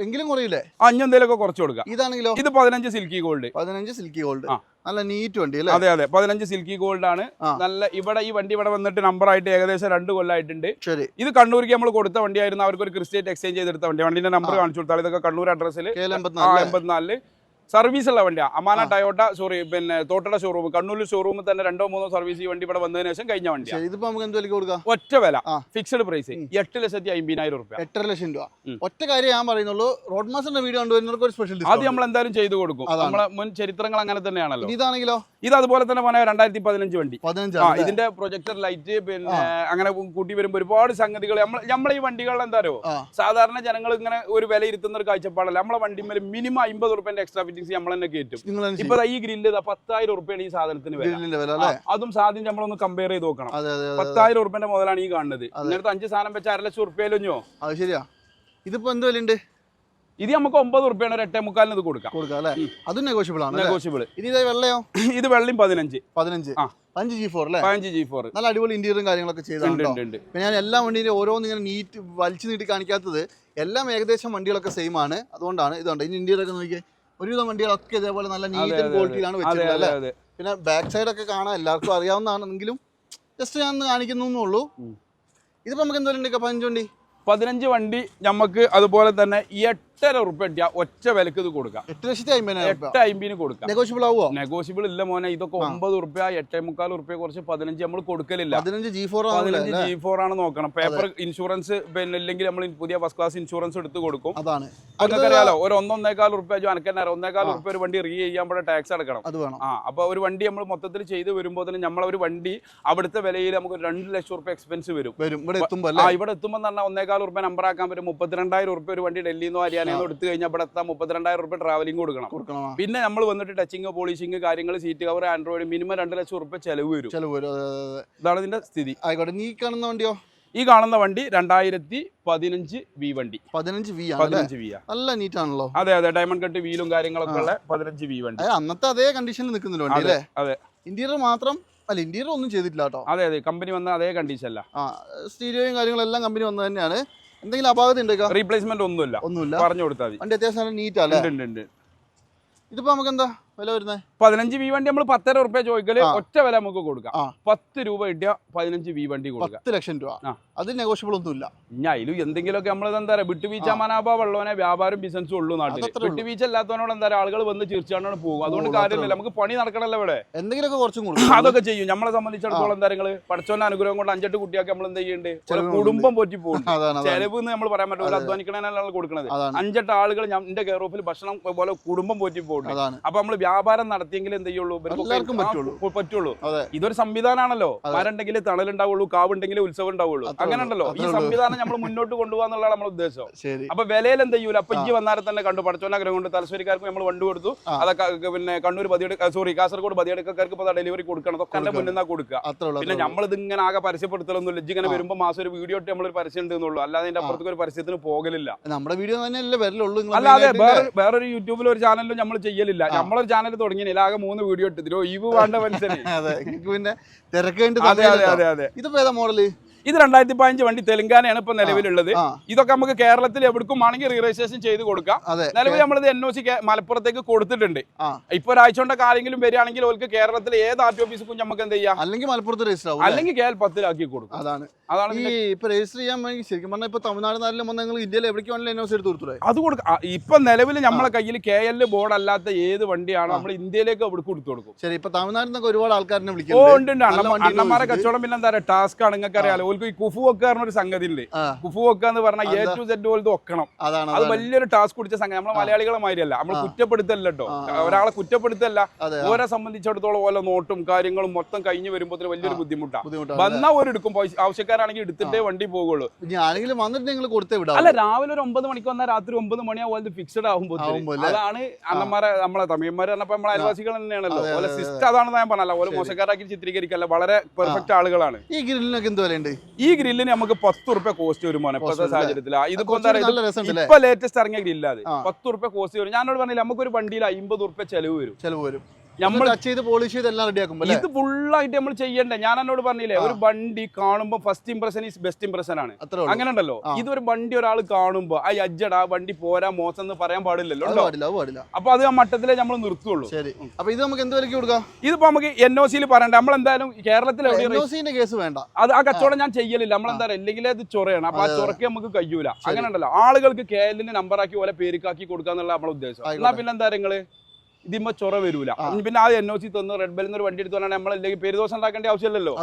എങ്കിലും കുറയില്ലേ? അഞ്ഞെന്തേലൊക്കെ കുറച്ച് കൊടുക്കാം. ഇതാണെങ്കിലോ ഇത് 15 സിൽക്കി ഗോൾഡ്. 15 സിൽക്കി ഗോൾഡ് നല്ല നീറ്റ് വണ്ടി അല്ലേ? അതെ അതെ, 15 സിൽക്കി ഗോൾഡ് ആണ്. നല്ല ഇവിടെ ഈ വണ്ടി ഇവിടെ വന്നിട്ട് നമ്പർ ആയിട്ട് ഏകദേശം 2 കൊല്ലമായിട്ടുണ്ട്. ഇത് കണ്ണൂർക്ക് നമ്മൾ കൊടുത്ത വണ്ടിയായിരുന്നു. അവർക്ക് ഒരു ക്രിസ്റ്റേറ്റ് എക്സ്ചേഞ്ച് ചെയ്തെടുത്ത വണ്ടി. വണ്ടിന്റെ നമ്പർ കാണിച്ചു കൊടുത്താൽ ഇതൊക്കെ കണ്ണൂർ അഡ്രസ്സിൽ 84 സർവീസ് ഉള്ള വണ്ടിയാണ്. അമാന ടയോട്ട പിന്നെ തോട്ടട ഷോറൂം കണ്ണൂരിൽ ഷോറൂമിൽ തന്നെ 2-3 സർവീസ് ഈ വണ്ടി ഇവിടെ വന്നതിന് ശേഷം കഴിഞ്ഞ വണ്ടിയാണ്. ഒറ്റ വില ഫിക്സഡ് പ്രൈസ് 8,50,000 രൂപ. 8.5 ലക്ഷം രൂപ. ഒറ്റ കാര്യം ഞാൻ പറയുന്നുള്ളൂ, റോഡ് മാസ്റ്ററിന്റെ വീഡിയോ കണ്ടുവരുന്നവർക്ക് ഒരു സ്പെഷ്യൽ അത് നമ്മൾ എന്തായാലും ചെയ്തു കൊടുക്കും. നമ്മളെ മുൻ ചരിത്രങ്ങൾ അങ്ങനെ തന്നെയാണല്ലോ. ഇതാണെങ്കിലോ ഇത് അതുപോലെ തന്നെ 2015 വണ്ടി. ഇതിന്റെ പ്രൊജക്ടർ ലൈറ്റ് പിന്നെ അങ്ങനെ കൂട്ടി വരുമ്പോൾ ഒരുപാട് സംഗതികൾ നമ്മളെ ഈ വണ്ടികളിൽ എന്താ സാധാരണ ജനങ്ങൾ ഇങ്ങനെ ഒരു വില ഇരുത്തുന്ന ഒരു കാഴ്ചപ്പാടല്ല. നമ്മളെ വണ്ടി മേലെ മിനിമം 50 ഉറുപ്പ്യന്റെ എക്സ്ട്രാ നമ്മൾ തന്നെ കയറ്റും. ഇപ്പൊ ഈ ഗ്രില്ല് 10,000 ഉറുപ്പ്യാണ് ഈ സാധനത്തിന് വില. അതും സാധ്യം നമ്മളൊന്ന് കമ്പയർ ചെയ്ത് നോക്കണം. 10,000 ഉറുപ്പ്യന്റെ മുതലാണ് ഈ കാണുന്നത്. ഇങ്ങനത്തെ 5 സാധനം വെച്ച് 1.5 ലക്ഷം ഉറുപ്പ്യല്ലോ. അത് ശരിയാ. ഇതിപ്പോ എന്ത് വിലയുണ്ട്? ഇത് നമുക്ക് 9 ഉറുപ്പ്യാണ്. ഒരു 8.25 ഇത് കൊടുക്കാം. അതും നെഗോഷ്യബിൾ ആണ്. നെഗോഷ്യബിൾ. ഇത് വെള്ളയോ? ഇത് വെള്ളിയും 15 G4 അല്ലേ? 15 G4 നല്ല അടിപൊളി ഇന്റീരിയറും കാര്യങ്ങളൊക്കെ ചെയ്തിട്ടുണ്ട്. പിന്നെ ഞാൻ എല്ലാ വണ്ടിയിലും ഓരോന്ന് ഇങ്ങനെ നീറ്റ് വലിച്ചു നീട്ടി കാണിക്കാത്തത് എല്ലാം ഏകദേശം വണ്ടികളൊക്കെ സെയിം ആണ്. അതുകൊണ്ടാണ് ഇതുണ്ട്. ഇനി ഇന്റീരിയർ ഒക്കെ നോക്കിയേ, ഒരുവിധം വണ്ടികളൊക്കെ ഇതേപോലെ നല്ല നീറ്റ് ആൻഡ് ക്വാളിറ്റിയിലാണ് വെച്ചിട്ടുള്ളത് അല്ലേ? പിന്നെ ബാക്ക് സൈഡ് ഒക്കെ കാണാൻ എല്ലാവർക്കും അറിയാവുന്നതാണെങ്കിലും ജസ്റ്റ് ഞാൻ കാണിക്കുന്നുള്ളൂ. ഇതിപ്പോ നമുക്ക് എന്തെങ്കിലും 15 വണ്ടി നമുക്ക് അതുപോലെ തന്നെ 8.5 ഉറുപ്പ്യ ഒറ്റ വിലക്ക് ഇത് കൊടുക്കാം. 8,50,000 കൊടുക്കാം. നെഗോഷ്യബിൾ ആവുമോ? നെഗോഷ്യബിൾ ഇല്ല മോനെ. ഇതൊക്കെ 9 ഉറുപ്പ്യ 8.25 ഉറുപ്പ്യ കുറച്ച് 15 നമ്മൾ കൊടുക്കലില്ല. 15 G4 ആണ് നോക്കണം. പേപ്പർ ഇൻഷുറൻസ് പിന്നെ ഇല്ലെങ്കിൽ നമ്മൾ പുതിയ ഫസ്റ്റ് ക്ലാസ് ഇൻഷുറൻസ് എടുത്ത് കൊടുക്കും. അതാണ് അറിയാലോ. ഒരു 1-1.25 ഉറുപ്പ്യ അനക്കന്നെ 1.25 ഉറുപ്പ്യ ഒരു വണ്ടി റീ ചെയ്യുമ്പോൾ ടാക്സ് അടക്കണം. അപ്പൊ ഒരു വണ്ടി നമ്മൾ മൊത്തത്തിൽ ചെയ്ത് വരുമ്പോൾ തന്നെ നമ്മളൊരു വണ്ടി അവിടുത്തെ വിലയിൽ നമുക്ക് 2 ലക്ഷം ഉറുപ്പ്യ എക്സ്പെൻസ് വരും. ഇവിടെ എത്തുമ്പോൾ പറഞ്ഞാൽ 1.25 ഉറുപ്പ്യ നമ്പർ ആക്കാൻ പറ്റും. 32,000 ഉറുപ്പ്യ ഒരു വണ്ടി ഡൽഹിയിൽ നിന്നോ ഹരിയാനയിൽ നിന്നോ എടുത്തു കഴിഞ്ഞാൽ ഇവിടെ എത്താൻ 32,000 ഉറുപ്പ്യ ട്രാവലിംഗ് കൊടുക്കണം. പിന്നെ നമ്മൾ വന്നിട്ട് ടച്ചിങ് പോളിഷിങ് കാര്യങ്ങൾ സീറ്റ് കവർ ആൻഡ്രോയിഡ് മിനിമം 2 ലക്ഷം ഉറുപ്പ്യ ചെലവ് വരും. ഇതാണ് ഇതിന്റെ സ്ഥിതി. ആയിക്കോട്ടെ. നീ കാണുന്ന വണ്ടിയോ? ഈ കാണുന്ന വണ്ടി 2015 V വണ്ടി. 15 V നല്ല നീറ്റ് ആണല്ലോ. അതെ അതെ, ഡയമണ്ട് കട്ട് വീലും കാര്യങ്ങളൊക്കെ ഉള്ള 15 V വണ്ടി. അന്നത്തെ അതേ കണ്ടീഷനിൽ നിൽക്കുന്ന വണ്ടി അല്ലേ? അതെ. ഇന്റീരിയർ മാത്രം അല്ല, ഇന്റീരിയർ ഒന്നും ചെയ്തിട്ടില്ല കേട്ടോ. അതെ അതെ, കമ്പനി വന്ന അതേ കണ്ടീഷൻ അല്ല. സ്റ്റീരിയോയും കാര്യങ്ങളെല്ലാം കമ്പനി വന്നത് തന്നെയാണ്. എന്തെങ്കിലും അപാകത ഉണ്ടോ? റീപ്ലേസ്മെന്റ് ഒന്നുമില്ല. പറഞ്ഞു കൊടുത്താൽ മതി. വണ്ടി അത്യാവശ്യം നീറ്റ് അല്ലേ? ഉണ്ട്. ഇതിപ്പോ നമുക്ക് എന്താ വില വരുന്നത്? 15 V വണ്ടി നമ്മൾ 10,000 റുപ്യ ചോദിക്കല്, ഒറ്റ വില നമുക്ക് കൊടുക്കാം. 10 രൂപ കിട്ടിയ 15 V വണ്ടി കൊടുക്കാം. 10 ലക്ഷം രൂപ. അത് നെഗോഷ്യബിൾ ഒന്നുമില്ല. ഞാൻ അതിലും എന്തെങ്കിലുമൊക്കെ നമ്മൾ എന്താ പറയുക, വിട്ടുവീഴ്ച മനോഭാവമുള്ളവനെ വ്യാപാരം ബിസിനസ്സും ഉള്ളൂ നാട്ടിൽ. വിട്ടുവീഴ്ച ഇല്ലാത്തവനോട് എന്താ പറയുക, ആളുകൾ വന്ന് ചിരിച്ചാണ് പോകും. അതുകൊണ്ട് കാര്യമില്ല, നമുക്ക് പണി നടക്കണല്ലോ ഇവിടെ. എന്തെങ്കിലുമൊക്കെ കുറച്ചും അതൊക്കെ ചെയ്യും. നമ്മളെ സംബന്ധിച്ചിടത്തോളം എന്താ പറയുക, പഠിച്ചോന്റെ അനുഗ്രഹം കൊണ്ട് 5-8 കുട്ടിയൊക്കെ നമ്മൾ എന്ത് ചെയ്യുന്നുണ്ട്, കുടുംബം പോറ്റി പോകും. ചെലവ് എന്ന് നമ്മൾ പറയാൻ പറ്റും, അധ്വാനിക്കണേനാണ് കൊടുക്കുന്നത്. 5-8 ആളുകൾ എന്റെ കെയർ ഓഫിൽ ഭക്ഷണം പോലെ കുടുംബം പോറ്റി പോകുന്നുണ്ട്. അപ്പൊ നമ്മൾ വ്യാപാരം നടത്തിയെങ്കിൽ എന്ത് ചെയ്യുള്ളൂ, പറ്റുള്ളൂ. ഇതൊരു സംവിധാനമാണല്ലോ. മരണ്ടെങ്കിൽ തണലുണ്ടാവുള്ളൂ, കാവുണ്ടെങ്കിൽ ഉത്സവം ഉണ്ടാവുള്ളൂ. അങ്ങനെ ഉണ്ടല്ലോ. ഈ സംവിധാനം നമ്മൾ മുന്നോട്ട് കൊണ്ടുപോകാന്നുള്ളതാണ് നമ്മുടെ ഉദ്ദേശം. അപ്പൊ വിലയിൽ എന്ത് ചെയ്യൂല, അപ്പൊ ഇജ്ജ് വന്നാലും തന്നെ കണ്ടു പഠിച്ചോനാഗ്രഹം കൊണ്ട് തലശ്ശേരിക്കാർക്ക് നമ്മൾ വണ്ടി കൊടുത്തു. അതൊക്കെ പിന്നെ കണ്ണൂർ കാസർഗോഡ് ബദിയെടുക്കാർക്ക് ഇപ്പൊ ഡെലിവറി കൊടുക്കണം. അതൊക്കെ എന്റെ മുന്നിൽ നിന്നാ കൊടുക്കുക. പിന്നെ നമ്മളിത് ഇങ്ങനെ ആകെ പരസ്യപ്പെടുത്തലൊന്നുമില്ല. ഇജ്ജ് ഇങ്ങനെ വരുമ്പോൾ മാസം ഒരു വീഡിയോ ഇട്ട് നമ്മളൊരു പരസ്യം ഉണ്ടെന്നുള്ളൂ. അല്ലാതെ അതിന്റെ അപ്പുറത്തേക്ക് ഒരു പരസ്യത്തിന് പോകലില്ല. നമ്മുടെ വീഡിയോ തന്നെയല്ലേ വരലുള്ളൂ. അല്ലാതെ വേറൊരു യൂട്യൂബിൽ ഒരു ചാനലിലും നമ്മൾ ചെയ്യലില്ല. നമ്മളൊരു ചാനൽ തുടങ്ങിയില്ല, ആകെ 3 വീഡിയോ ഇട്ടില്ലോ. ഇവ് വേണ്ട മനുഷ്യനെ. പിന്നെ തിരക്കേണ്ടി. ഇതിപ്പോ ഏതാ മോഡല്? ഇത് 2015 വണ്ടി തെലങ്കാനയാണ് ഇപ്പൊ നിലവിലുള്ളത്. ഇതൊക്കെ നമുക്ക് കേരളത്തിൽ എവിടേക്കും ആണെങ്കിൽ റീരജിസ്ട്രേഷൻ ചെയ്ത് കൊടുക്കാം. നിലവിൽ നമ്മളിത് NOC മലപ്പുറത്തേക്ക് കൊടുത്തിട്ടുണ്ട്. ഇപ്പൊ ഒരാഴ്ച കൊണ്ട് ആരെങ്കിലും വരികയാണെങ്കിൽ അവർക്ക് കേരളത്തിൽ ഏത് RT ഓഫീസിലും നമുക്ക് എന്ത് ചെയ്യാം, അല്ലെങ്കിൽ മലപ്പുറത്ത് രജിസ്റ്റർ ആവും, അല്ലെങ്കിൽ KL 10 കൊടുക്കും. അതാണ് ഇപ്പൊ രജിസ്റ്റർ ചെയ്യാൻ വേണ്ടി. ശരിക്കും പറഞ്ഞാൽ ഇപ്പൊ തമിഴ്നാട് നിങ്ങൾ ഇന്ത്യയിൽ എവിടേക്ക് വേണമെങ്കിലും NOC എടുത്ത് കൊടുത്തു. അത് കൊടുക്കാം. ഇപ്പൊ നിലവിൽ നമ്മളെ കയ്യിൽ KL ബോർഡ് അല്ലാത്ത ഏത് വണ്ടിയാണ് നമ്മൾ ഇന്ത്യയിലേക്ക് അവിടെ കൊടുത്തു കൊടുക്കും. ശരി, ഇപ്പൊ തമിഴ്നാട്ടിൽ നിന്നൊക്കെ ഒരുപാട് ആൾക്കാരെ വിളിക്കും. അണ്ണന്മാരെ കച്ചവടം പിന്നെ എന്താ പറയുക, ടാസ്ക് ആണ്. നിങ്ങൾക്ക് അറിയാലോ, ഈ കുഫു വെക്കാറുന്ന ഒരു സംഗതി ഉണ്ട്. കുഫു വെക്ക എന്ന് പറഞ്ഞാൽ A to Z പോലത്തെ വെക്കണം. അത് വലിയൊരു ടാസ്ക് പിടിച്ച സംഗതി. നമ്മളെ മലയാളികളെ മാതിരിയല്ല, നമ്മൾ കുറ്റപ്പെടുത്തല്ല കേട്ടോ, ഒരാളെ കുറ്റപ്പെടുത്തല്ല. ഓരെ സംബന്ധിച്ചിടത്തോളം ഓരോ നോട്ടും കാര്യങ്ങളും മൊത്തം കഴിഞ്ഞ് വരുമ്പോൾ വലിയൊരു ബുദ്ധിമുട്ടാണ്. വന്നാൽ ഓരെടുക്കും, ആവശ്യക്കാരാണെങ്കിൽ എടുത്തിട്ടേ വണ്ടി പോകുള്ളൂ. അല്ല, രാവിലെ ഒരു 9 മണിക്ക് വന്നാൽ രാത്രി 9 മണിയാവുമ്പോൾ ഫിക്സഡ് ആകുമ്പോൾ അതാണ് അണ്ണന്മാരെ നമ്മളെ തമിഴന്മാരെ പറഞ്ഞപ്പോ നമ്മളെ അയൽവാസികൾ തന്നെയാണല്ലോ. ഓലെ സിസ്റ്റം അതാണെന്ന് ഞാൻ പറഞ്ഞല്ല. ഓരോ മോശക്കാരാക്കി ചിത്രീകരിക്കല്ല, വളരെ പെർഫെക്റ്റ് ആളുകളാണ്. ഈ ഗ്രില്ലിനൊക്കെ എന്ത് വിലയുണ്ട്? ഈ ഗ്രില്ലിന് നമുക്ക് 10 റുപ്യ കോസ്റ്റ് വരും മോനെ ഇപ്പോഴത്തെ സാഹചര്യത്തിൽ. ഇതിപ്പോ ഇപ്പൊ ലേറ്റസ്റ്റ് ഇറങ്ങിയ ഗ്രില്ലാതെ 10 റുപ്യ കോസ്റ്റ് വരും. ഞാനോട് പറഞ്ഞില്ല, നമുക്കൊരു വണ്ടിയിൽ 50 റുപ്യ ചെലവ് വരും. ഇത് ഫുള്ളായിട്ട് നമ്മൾ ചെയ്യണ്ടേ. ഞാൻ എന്നോട് പറഞ്ഞില്ലേ, ഒരു വണ്ടി കാണുമ്പോ first impression is best impression ആണ്. അങ്ങനെ ഉണ്ടല്ലോ. ഇതൊരു വണ്ടി ഒരാൾ കാണുമ്പോ ആ അജ്ജടാ വണ്ടി പോരാ മോശം എന്ന് പറയാൻ പാടില്ലല്ലോ. അപ്പൊ അത് ആ മട്ടത്തിലേ നമ്മൾ നിർത്തുള്ളൂ. ഇതിപ്പോ നമുക്ക് NOC പറയണ്ട. നമ്മളെന്തായാലും കേരളത്തിൽ അത് ആ കച്ചവടം ഞാൻ ചെയ്യലില്ല. നമ്മളെന്താ ഇല്ലെങ്കിൽ അത് ചൊറയാണ്. അപ്പൊ ആ ചൊറക്ക് നമുക്ക് കഴിയൂല. അങ്ങനെ ഉണ്ടല്ലോ. ആളുകൾക്ക് KL നമ്പറാക്കി പോലെ പേരിക്കാക്കി കൊടുക്കാന്നുള്ള നമ്മളെ ഉദ്ദേശം. എന്നാ പിന്നെ എന്താ നിങ്ങള് ഇതിമ്മ ചൊറ വരൂല. പിന്നെ ആ NOC തന്നു റെഡ് ബെൽ ഒരു വണ്ടി എടുത്തു പറഞ്ഞാൽ നമ്മളല്ലെങ്കിൽ പേര് ദോഷം ഉണ്ടാക്കേണ്ട ആവശ്യമില്ലല്ലോ.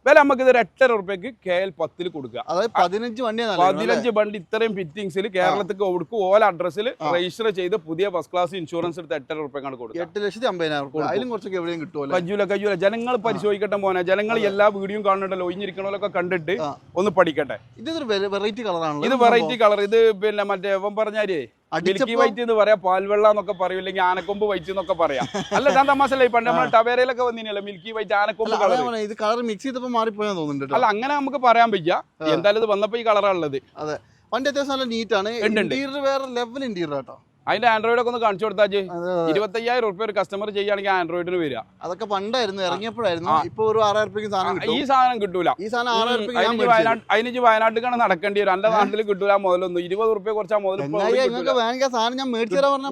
വില നമുക്ക് ഇത് 8.5 റുപ്യക്ക് KL 10 കൊടുക്കുക. 15 വണ്ടി ഇത്രയും ഫിറ്റിംഗ്സിൽ കേരളത്തിൽ കൊടുക്കും. ഓല അഡ്രസ്സിൽ രജിസ്റ്റർ ചെയ്ത് പുതിയ ഫസ്റ്റ് ക്ലാസ് ഇൻഷുറൻസ് എടുത്ത് 8.5 റുപ്യക്കാണ് കൊടുക്കുക. 8,50,000 കയ്യൂല. ജനങ്ങൾ പരിശോധിക്കട്ടെ മോനെ. ജനങ്ങൾ എല്ലാ വീഡിയോയും കാണുന്നുണ്ടല്ലോ, ഒഴിഞ്ഞിരിക്കണോലൊക്കെ കണ്ടിട്ട് ഒന്ന് പഠിക്കട്ടെ. ഇത് വെറൈറ്റി കളറാണ്. ഇത് വെറൈറ്റി കളർ. ഇത് പിന്നെ മറ്റേ പറഞ്ഞാലേ മിൽക്കി വൈറ്റ് എന്ന് പറയാം, പാൽവെള്ള എന്നൊക്കെ പറയും, അല്ലെങ്കിൽ ആനക്കൊമ്പ് വൈറ്റ് എന്നൊക്കെ പറയാം. അല്ല, ഞാൻ തമാശല്ലേ, പണ്ട് നമ്മൾ ടവേരയിലൊക്കെ വന്നില്ല മിൽക്കി വൈറ്റ് ആനക്കൊമ്പ് കളർ. ഇത് കളർ മിക്സ് ചെയ്തപ്പോൾ മാറിപ്പോയാൽ തോന്നുന്നുണ്ട്. അല്ല, അങ്ങനെ നമുക്ക് പറയാൻ പറ്റില്ല. എന്തായാലും ഇത് വന്നപ്പോ ഈ കളറാണുള്ളത്. അതെ, വണ്ടി അത്യാവശ്യം നല്ല നീറ്റാണ്. ഇന്റീരിയർ വേറെ ലെവൽ ഇന്റീരിയർ കേട്ടോ. അതിന്റെ ആൻഡ്രോയിഡ് ഒക്കെ ഒന്ന് കാണിച്ചു കൊടുത്താൽ 25,000 റുപ്യ ഒരു കസ്റ്റമർ ചെയ്യുകയാണെങ്കിൽ ആൻഡ്രോയിഡിന് വരിക. അതൊക്കെ പണ്ടായിരുന്നു, ഇറങ്ങിയപ്പോഴായിരുന്നു. ഇപ്പൊ ഒരു 6,000 റുപ്യക്ക് ഈ സാധനം കിട്ടൂല. ഈ സാധനം 6,000 റുപ്യ അതിന് വയനാട്ടിലാണ് നടക്കേണ്ടി വരും. എന്റെ നാട്ടിൽ കിട്ടൂല. മുതലൊന്നും 20 റുപ്യ കുറച്ചാൽ മുതൽ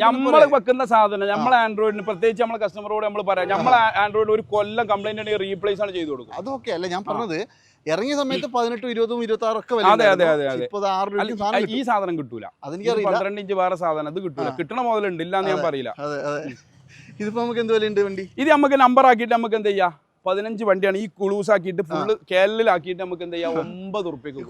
നമ്മൾ വെക്കുന്ന സാധനം നമ്മളെ ആൻഡ്രോയിഡിന് പ്രത്യേകിച്ച് നമ്മളെ കസ്റ്റമറോട് നമ്മൾ പറയാം, നമ്മളെ ആൻഡ്രോയിഡ് ഒരു കൊല്ലം കംപ്ലൈന്റ് ആണെങ്കിൽ റീപ്ലേസ് ആണ് ചെയ്ത് കൊടുക്കും. അതൊക്കെ അല്ല ഞാൻ പറഞ്ഞത്. ഇറങ്ങിയ സമയത്ത് 18, 20, 26 ഒക്കെ ഈ സാധനം കിട്ടൂല. 12 ഇഞ്ച് വേറെ സാധനം അത് കിട്ടൂല. കിട്ടണ മുതലുണ്ട്, ഇല്ലാന്ന് ഞാൻ പറയില്ല. ഇതിപ്പോ നമുക്ക് എന്ത് വിലയുണ്ട് വണ്ടി? ഇത് നമുക്ക് നമ്പർ ആക്കിയിട്ട് നമുക്ക് എന്ത് ചെയ്യാം, 15 വണ്ടിയാണ്. ഈ കുളൂസ് ആക്കിയിട്ട് ഫുള്ള് കേരളിലാക്കിയിട്ട് നമുക്ക് എന്ത് ചെയ്യാം, 9 റുപ്യക്ക്.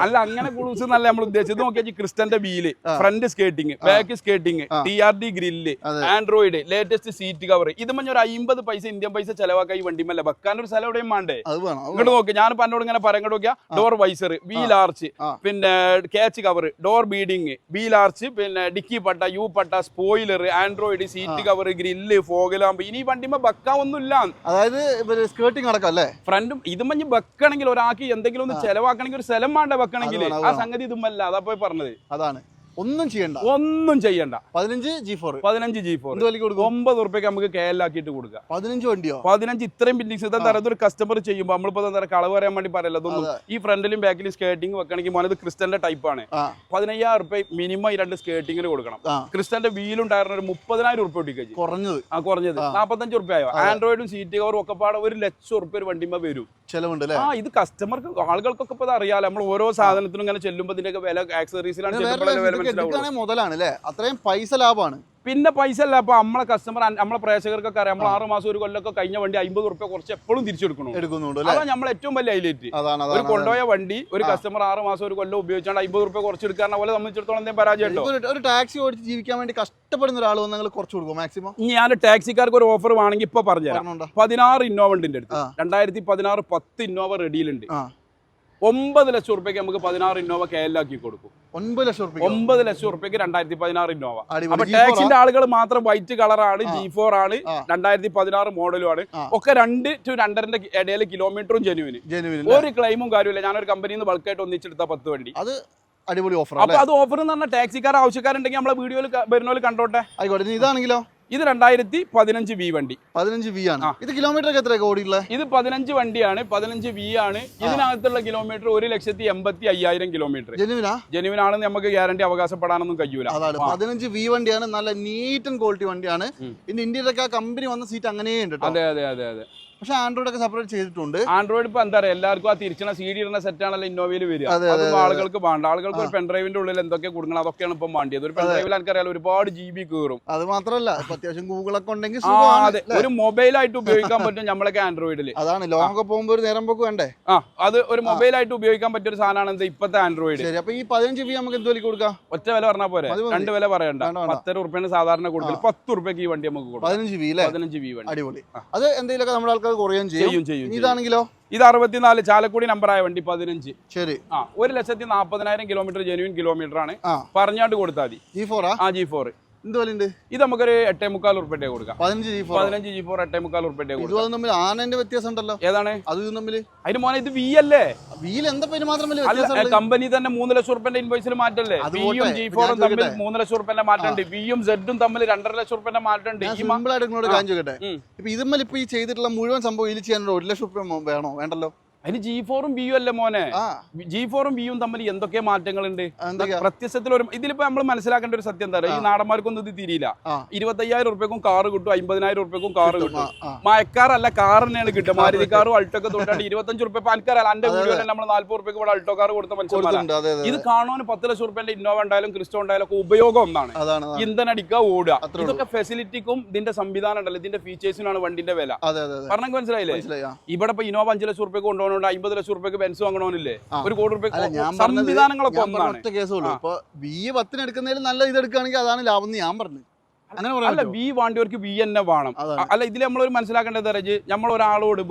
അല്ല, അങ്ങനെ കുളൂസ് നല്ല നമ്മൾ ഉദ്ദേശിച്ചത്. നോക്കിയാൽ ക്രിസ്റ്റന്റെ wheel, front skirting, back skirting, TRD grill, Android, latest seat cover. ഇത് മഞ്ഞ ഒരു 50 പൈസ ഇന്ത്യൻ പൈസ ചെലവാക്കാൻ ഈ വണ്ടിമല്ല. വെക്കാൻ ഒരു സ്ഥലം എവിടെയും വേണ്ടേ? ഇങ്ങോട്ട് നോക്കി, ഞാനിപ്പോ എന്നോട് ഇങ്ങനെ പറയാൻ നോക്കിയാ ഡോർ വൈസർ, വീൽ ആർച്ച്, പിന്നെ catch cover, door beading, wheel arch, പിന്നെ ഡിക്കി പട്ട, യു പട്ട, spoiler, Android, seat cover, grill, fog lamp. ഇനി വണ്ടിമ വെക്കാൻ അതായത് സ്കേർട്ടിംഗ് അടക്കം അല്ലേ? ഫ്രണ്ടും ഇത് മഞ്ഞ് വെക്കണമെങ്കിൽ ഒരാൾക്ക് എന്തെങ്കിലും ഒന്ന് ചെലവാക്കണമെങ്കിൽ ഒരു സ്ഥലം വേണ്ട വെക്കണമെങ്കിൽ. ആ സംഗതി ഇതുമല്ല. അതാ പോയി പറഞ്ഞത്. അതാണ് ഒന്നും ചെയ്യണ്ട. 15 G4. 15 G4 9 ഉറുപ്പ്യക്ക് നമുക്ക് KL ആക്കിയിട്ട് കൊടുക്കാം. 15 വണ്ടിയോ? 15 ഇത്രയും ബിൽഡിങ്സ് ഇതെന്താ ഒരു കസ്റ്റമർ ചെയ്യുമ്പോൾ നമ്മളിപ്പോ എന്താ കളവ് പറയാൻ വേണ്ടി പറയല്ല. അതൊന്നും ഈ ഫ്രണ്ടിലും ബാക്കിലും സ്കേർട്ടിംഗ് വെക്കണമെങ്കിൽ മോനത് ക്രിസ്റ്റലിന്റെ ടൈപ്പ് ആണ്. 15,000 ഉറുപ്പ്യ മിനിമം ഈ 2 സ്കേർട്ടിങ്ങിന് കൊടുക്കണം. ക്രിസ്റ്റലിന്റെ വീലും ടയറിന് ഒരു 30,000 ഉറുപ്പ്യ ഒട്ടിക്കും. കുറഞ്ഞത് 45 ഉറുപ്പ്യായോ. ആൻഡ്രോയിഡും സീറ്റ് കവറും ഒക്കെ പാടെ 1,00,000 ഉറുപ്പ്യ ഒരു വണ്ടിമ്മ വരും. ചെലവുണ്ട്. ഇത് കസ്റ്റമർക്ക് ആളുകൾക്കൊക്കെ ഇപ്പൊ അറിയാലോ. നമ്മൾ ഓരോ സാധനത്തിനും ഇങ്ങനെ ചെല്ലുമ്പോൾ ഇതിന്റെ വില ആക്സസറീസിലാണ് മുതലാണ്. അത്രയും പൈസ ലാഭമാണ്. പിന്നെ പൈസ അല്ല. അപ്പൊ നമ്മളെ കസ്റ്റമർ നമ്മളെ പ്രേക്ഷകർക്കൊക്കെ അറിയാം. നമ്മൾ 6 മാസം ഒരു കൊല്ലമൊക്കെ കഴിഞ്ഞ വണ്ടി 50 ഉറുപ്പ്യ കുറച്ച് എപ്പോഴും തിരിച്ചെടുക്കുന്നുണ്ട്. അതാണ് നമ്മൾ ഏറ്റവും വലിയ ഹൈലൈറ്റ്. ഒരു കൊണ്ടുപോയ വണ്ടി ഒരു കസ്റ്റമർ 6 മാസം ഒരു കൊല്ലം ഉപയോഗിച്ചാണ്ട് 50 ഉറുപ്പ്യ കുറച്ചെടുക്കാറുള്ള പോലെ സംബന്ധിച്ചിടത്തോളം എന്തെങ്കിലും പരാജയം ഉണ്ടോ? ഒരു ടാക്സി ഓടിച്ച് ജീവിക്കാൻ വേണ്ടി കഷ്ടപ്പെടുന്ന ഒരാൾ നിങ്ങൾ കുറച്ച് കൊടുക്കും മാക്സിമം. ഞാൻ ടാക്സിക്കാർക്ക് ഒരു ഓഫർ വേണമെങ്കിൽ ഇപ്പൊ പറഞ്ഞുതരാം. 16 ഇന്നോവ ഉണ്ട് എന്റെ അടുത്ത്. 2016 10 ഇന്നോവ റെഡിയിലുണ്ട്. 9 ലക്ഷം ഉറുപ്പ്യക്ക് നമുക്ക് 16 ഇന്നോവ KL ആക്കി കൊടുക്കും. 9 ലക്ഷം ഉറുപ്പ്യക്ക് 2016 ഇന്നോവ. അപ്പൊ ടാക്സിന്റെ ആളുകൾ മാത്രം വൈറ്റ് കളറാണ്, G4 ആണ്, 2016 മോഡലും ആണ്. ഒക്കെ 2 to 2.5 ഇടയിൽ കിലോമീറ്ററും ജെനുവിന്. ഒരു ക്ലെയിമും കാര്യമില്ല. ഞാനൊരു കമ്പനിയിൽ നിന്ന് ബൾക്കായിട്ട് ഒന്നിച്ചെടുത്ത 10 വണ്ടി. അത് അടിപൊളി ഓഫർ. അപ്പൊ അത് ഓഫർ എന്ന് പറഞ്ഞാൽ ടാക്സിക്കാർ ആവശ്യക്കാരുണ്ടെങ്കിൽ നമ്മളെ വീഡിയോയിൽ വരുന്നവർ കണ്ടോട്ടെ. ആയിക്കോട്ടെ. ഇതാണെങ്കിലോ? ഇത് 2015 V വണ്ടി. 15 V ആണ്. ഇത് കിലോമീറ്റർ എത്ര ഓടിയുള്ള? ഇത് 15 വണ്ടിയാണ്. 15 V ആണ്. ഇതിനകത്തുള്ള കിലോമീറ്റർ 1,85,000 കിലോമീറ്റർ. ജെനുവിൻ ആണെന്ന് നമുക്ക് ഗ്യാരണ്ടി അവകാശപ്പെടാനൊന്നും കഴിയൂല. അതാണ് 15 V വണ്ടിയാണ്. നല്ല നീറ്റ് ആൻഡ് ക്വാളിറ്റി വണ്ടിയാണ്. ഇന്ന് ഇന്ത്യയിലൊക്കെ ആ കമ്പനി വന്ന സീറ്റ് അങ്ങനെയുണ്ട്. അതെ. പക്ഷെ ആൻഡ്രോയിഡ് ഒക്കെ സെപ്പറേറ്റ് ചെയ്തിട്ടുണ്ട്. ആൻഡ്രോയിഡ് ഇപ്പൊ എന്താ പറയാ, എല്ലാവർക്കും ആ തിരിച്ചണ CD ഇടുന്ന സെറ്റ് ആണല്ലോ ഇന്നോവയിൽ വരിക. അതൊന്നും ആളുകൾക്ക് വേണ്ട. ആളുകൾക്ക് ഒരു പെൻഡ്രൈവിന്റെ ഉള്ളിൽ എന്തൊക്കെ കൊടുക്കണം അതൊക്കെയാണ് ഇപ്പം വേണ്ടിയത്. ഒരു പെൻഡ്രൈവിൽ എനിക്കറിയാലോ ഒരുപാട് GB കയറും. അത് മാത്രമല്ല അത്യാവശ്യം ഗൂഗിൾ ഒക്കെ ഉണ്ടെങ്കിൽ അതെ ഒരു മൊബൈലായിട്ട് ഉപയോഗിക്കാൻ പറ്റും നമ്മളൊക്കെ ആൻഡ്രോയിഡിൽ. അതാണ് ലോങ് ഒക്കെ പോകുമ്പോൾ ഒരു നേരം പോക്ക് വേണ്ടേ. അത് ഒരു മൊബൈലായിട്ട് ഉപയോഗിക്കാൻ പറ്റിയ ഒരു സാധനമാണ് എന്താ ഇപ്പോഴത്തെ ആൻഡ്രോയിഡ്. ശരി. അപ്പൊ ഈ 15 V നമുക്ക് എന്ത് വില കൊടുക്കാം? ഒറ്റ വില പറഞ്ഞാൽ പോരെ, 2 വില പറയണ്ട. 10 ഉറുപ്പ്യാണ് സാധാരണ കൊടുക്കൽ. 10 ഉറുപ്പ്യക്ക് ഈ വണ്ടി നമുക്ക് കൊടുക്കാം. 15 V വണ്ടി. അടിപൊളി. അത് എന്തെങ്കിലുമൊക്കെ നമ്മുടെ ആൾക്കാർ കുറയുകയും ചെയ്യും. ഇതാണെങ്കിലോ? ഇത് 64 ചാലക്കുടി നമ്പറായ വണ്ടി 15. ശരി. 1,40,000 കിലോമീറ്റർ ജെനുവിൻ കിലോമീറ്റർ ആണ്. പറഞ്ഞാണ്ട് കൊടുത്താൽ മതി. G4 എന്ത് വിലയുണ്ട്? ഇത് നമുക്കൊരു 8,45 ഉറുപ്പ്യ കൊടുക്കാം. 15 G4 8,45 ഉറുപ്പ്യ കൊടുക്കാം. ആനന്റെ വ്യത്യാസം ഉണ്ടല്ലോ. ഏതാണ് അത് തമ്മിൽ? അതിന് മോനെ ഇത് V അല്ലേ? വീൽ എന്താ പേര് മാത്രമല്ലേ? കമ്പനി തന്നെ 3 ലക്ഷം ഉറുപ്പ്യന്റെ ഇൻവോയ്സിൽ മാറ്റല്ലേ? Vയും G4 തമ്മിൽ 3 ലക്ഷം ഉറുപ്പ്യന്റെ മാറ്റമുണ്ട്. Vയും Zഉം തമ്മിൽ 2.5 ലക്ഷം ഉറുപ്പ്യന്റെ മാറ്റമുണ്ട്. സിമ്പിൾ ആയിട്ട് നിങ്ങളോട് കാര്യം ചോദിക്കട്ടെ. ഇപ്പൊ ഇതുമ്മൽ ഇപ്പൊ ഈ ചെയ്തിട്ടുള്ള മുഴുവൻ സംഭവം ഇതിൽ ചെയ്യാൻ 1 ലക്ഷം ഉറുപ്പ്യ വേണോ? വേണ്ടല്ലോ. അതിന് G4 Vയും അല്ലേ മോനെ? G4 Vയും തമ്മിൽ എന്തൊക്കെ മാറ്റങ്ങളുണ്ട് പ്രത്യക്ഷത്തിൽ. ഒരു ഇതിലിപ്പോ നമ്മൾ മനസ്സിലാക്കേണ്ട ഒരു സത്യം എന്താ പറയുക, ഈ നാടന്മാർക്കൊന്നും ഇത് തിരിയില്ല. 25,000 ഉറുപ്പ്യക്കും കാറ് കിട്ടും, 50,000 ഉറുപ്പ്യക്കും കാറ് കിട്ടും. മഴക്കാറല്ല കാർ തന്നെയാണ് കിട്ടുക. മാരുതി കാറും അൾട്ടോ തൊട്ടാണ്ട് 25 ഉറുപ്പ്യ. അൽക്കാരല്ല എന്റെ വീഡിയോ നമ്മൾ 40 ഉറുപ്പ്യക്ക് ഇവിടെ അൾട്ടോ കാർ കൊടുത്ത മനുഷ്യന്മാരാണ്. ഇത് കാണുവാൻ 10 ലക്ഷം ഉറുപ്പ്യന്റെ ഇന്നോവ ഉണ്ടായാലും ക്രിസ്റ്റോ ഉണ്ടായാലും ഒക്കെ ഉപയോഗം ഒന്നാണ്. ഇന്ധനം അടിക്കുക, ഓടുക. ഇതൊക്കെ ഫെസിലിറ്റിക്കും ഇതിന്റെ സംവിധാനം ഉണ്ടല്ലോ, ഇതിന്റെ ഫീച്ചേഴ്സിനാണ് വണ്ടിന്റെ വില. പറഞ്ഞ മനസ്സിലായില്ലേ? ഇവിടെ ഇപ്പൊ ഇന്നോവ 5 ലക്ഷം ഉറുപ്പ്യക്ക് കൊണ്ടുപോകണം, 50 ലക്ഷം ഉറുപ്പ്യക്ക് ബെൻസ് വാങ്ങണമെന്നില്ലേ? 1 കോടി രൂപ സംവിധാനങ്ങളൊക്കെ ഒന്നാണ്. ഇപ്പൊ V10 എടുക്കുന്നതിൽ നല്ല ഇത് എടുക്കുകയാണെങ്കിൽ അതാണ് ലാഭം എന്ന് ഞാൻ പറഞ്ഞു. അല്ല V വേണ്ടിയവർക്ക് V തന്നെ വേണം. അല്ല ഇതിൽ നമ്മളൊരു മനസ്സിലാക്കേണ്ടത് നമ്മൾ ഒരാളോട്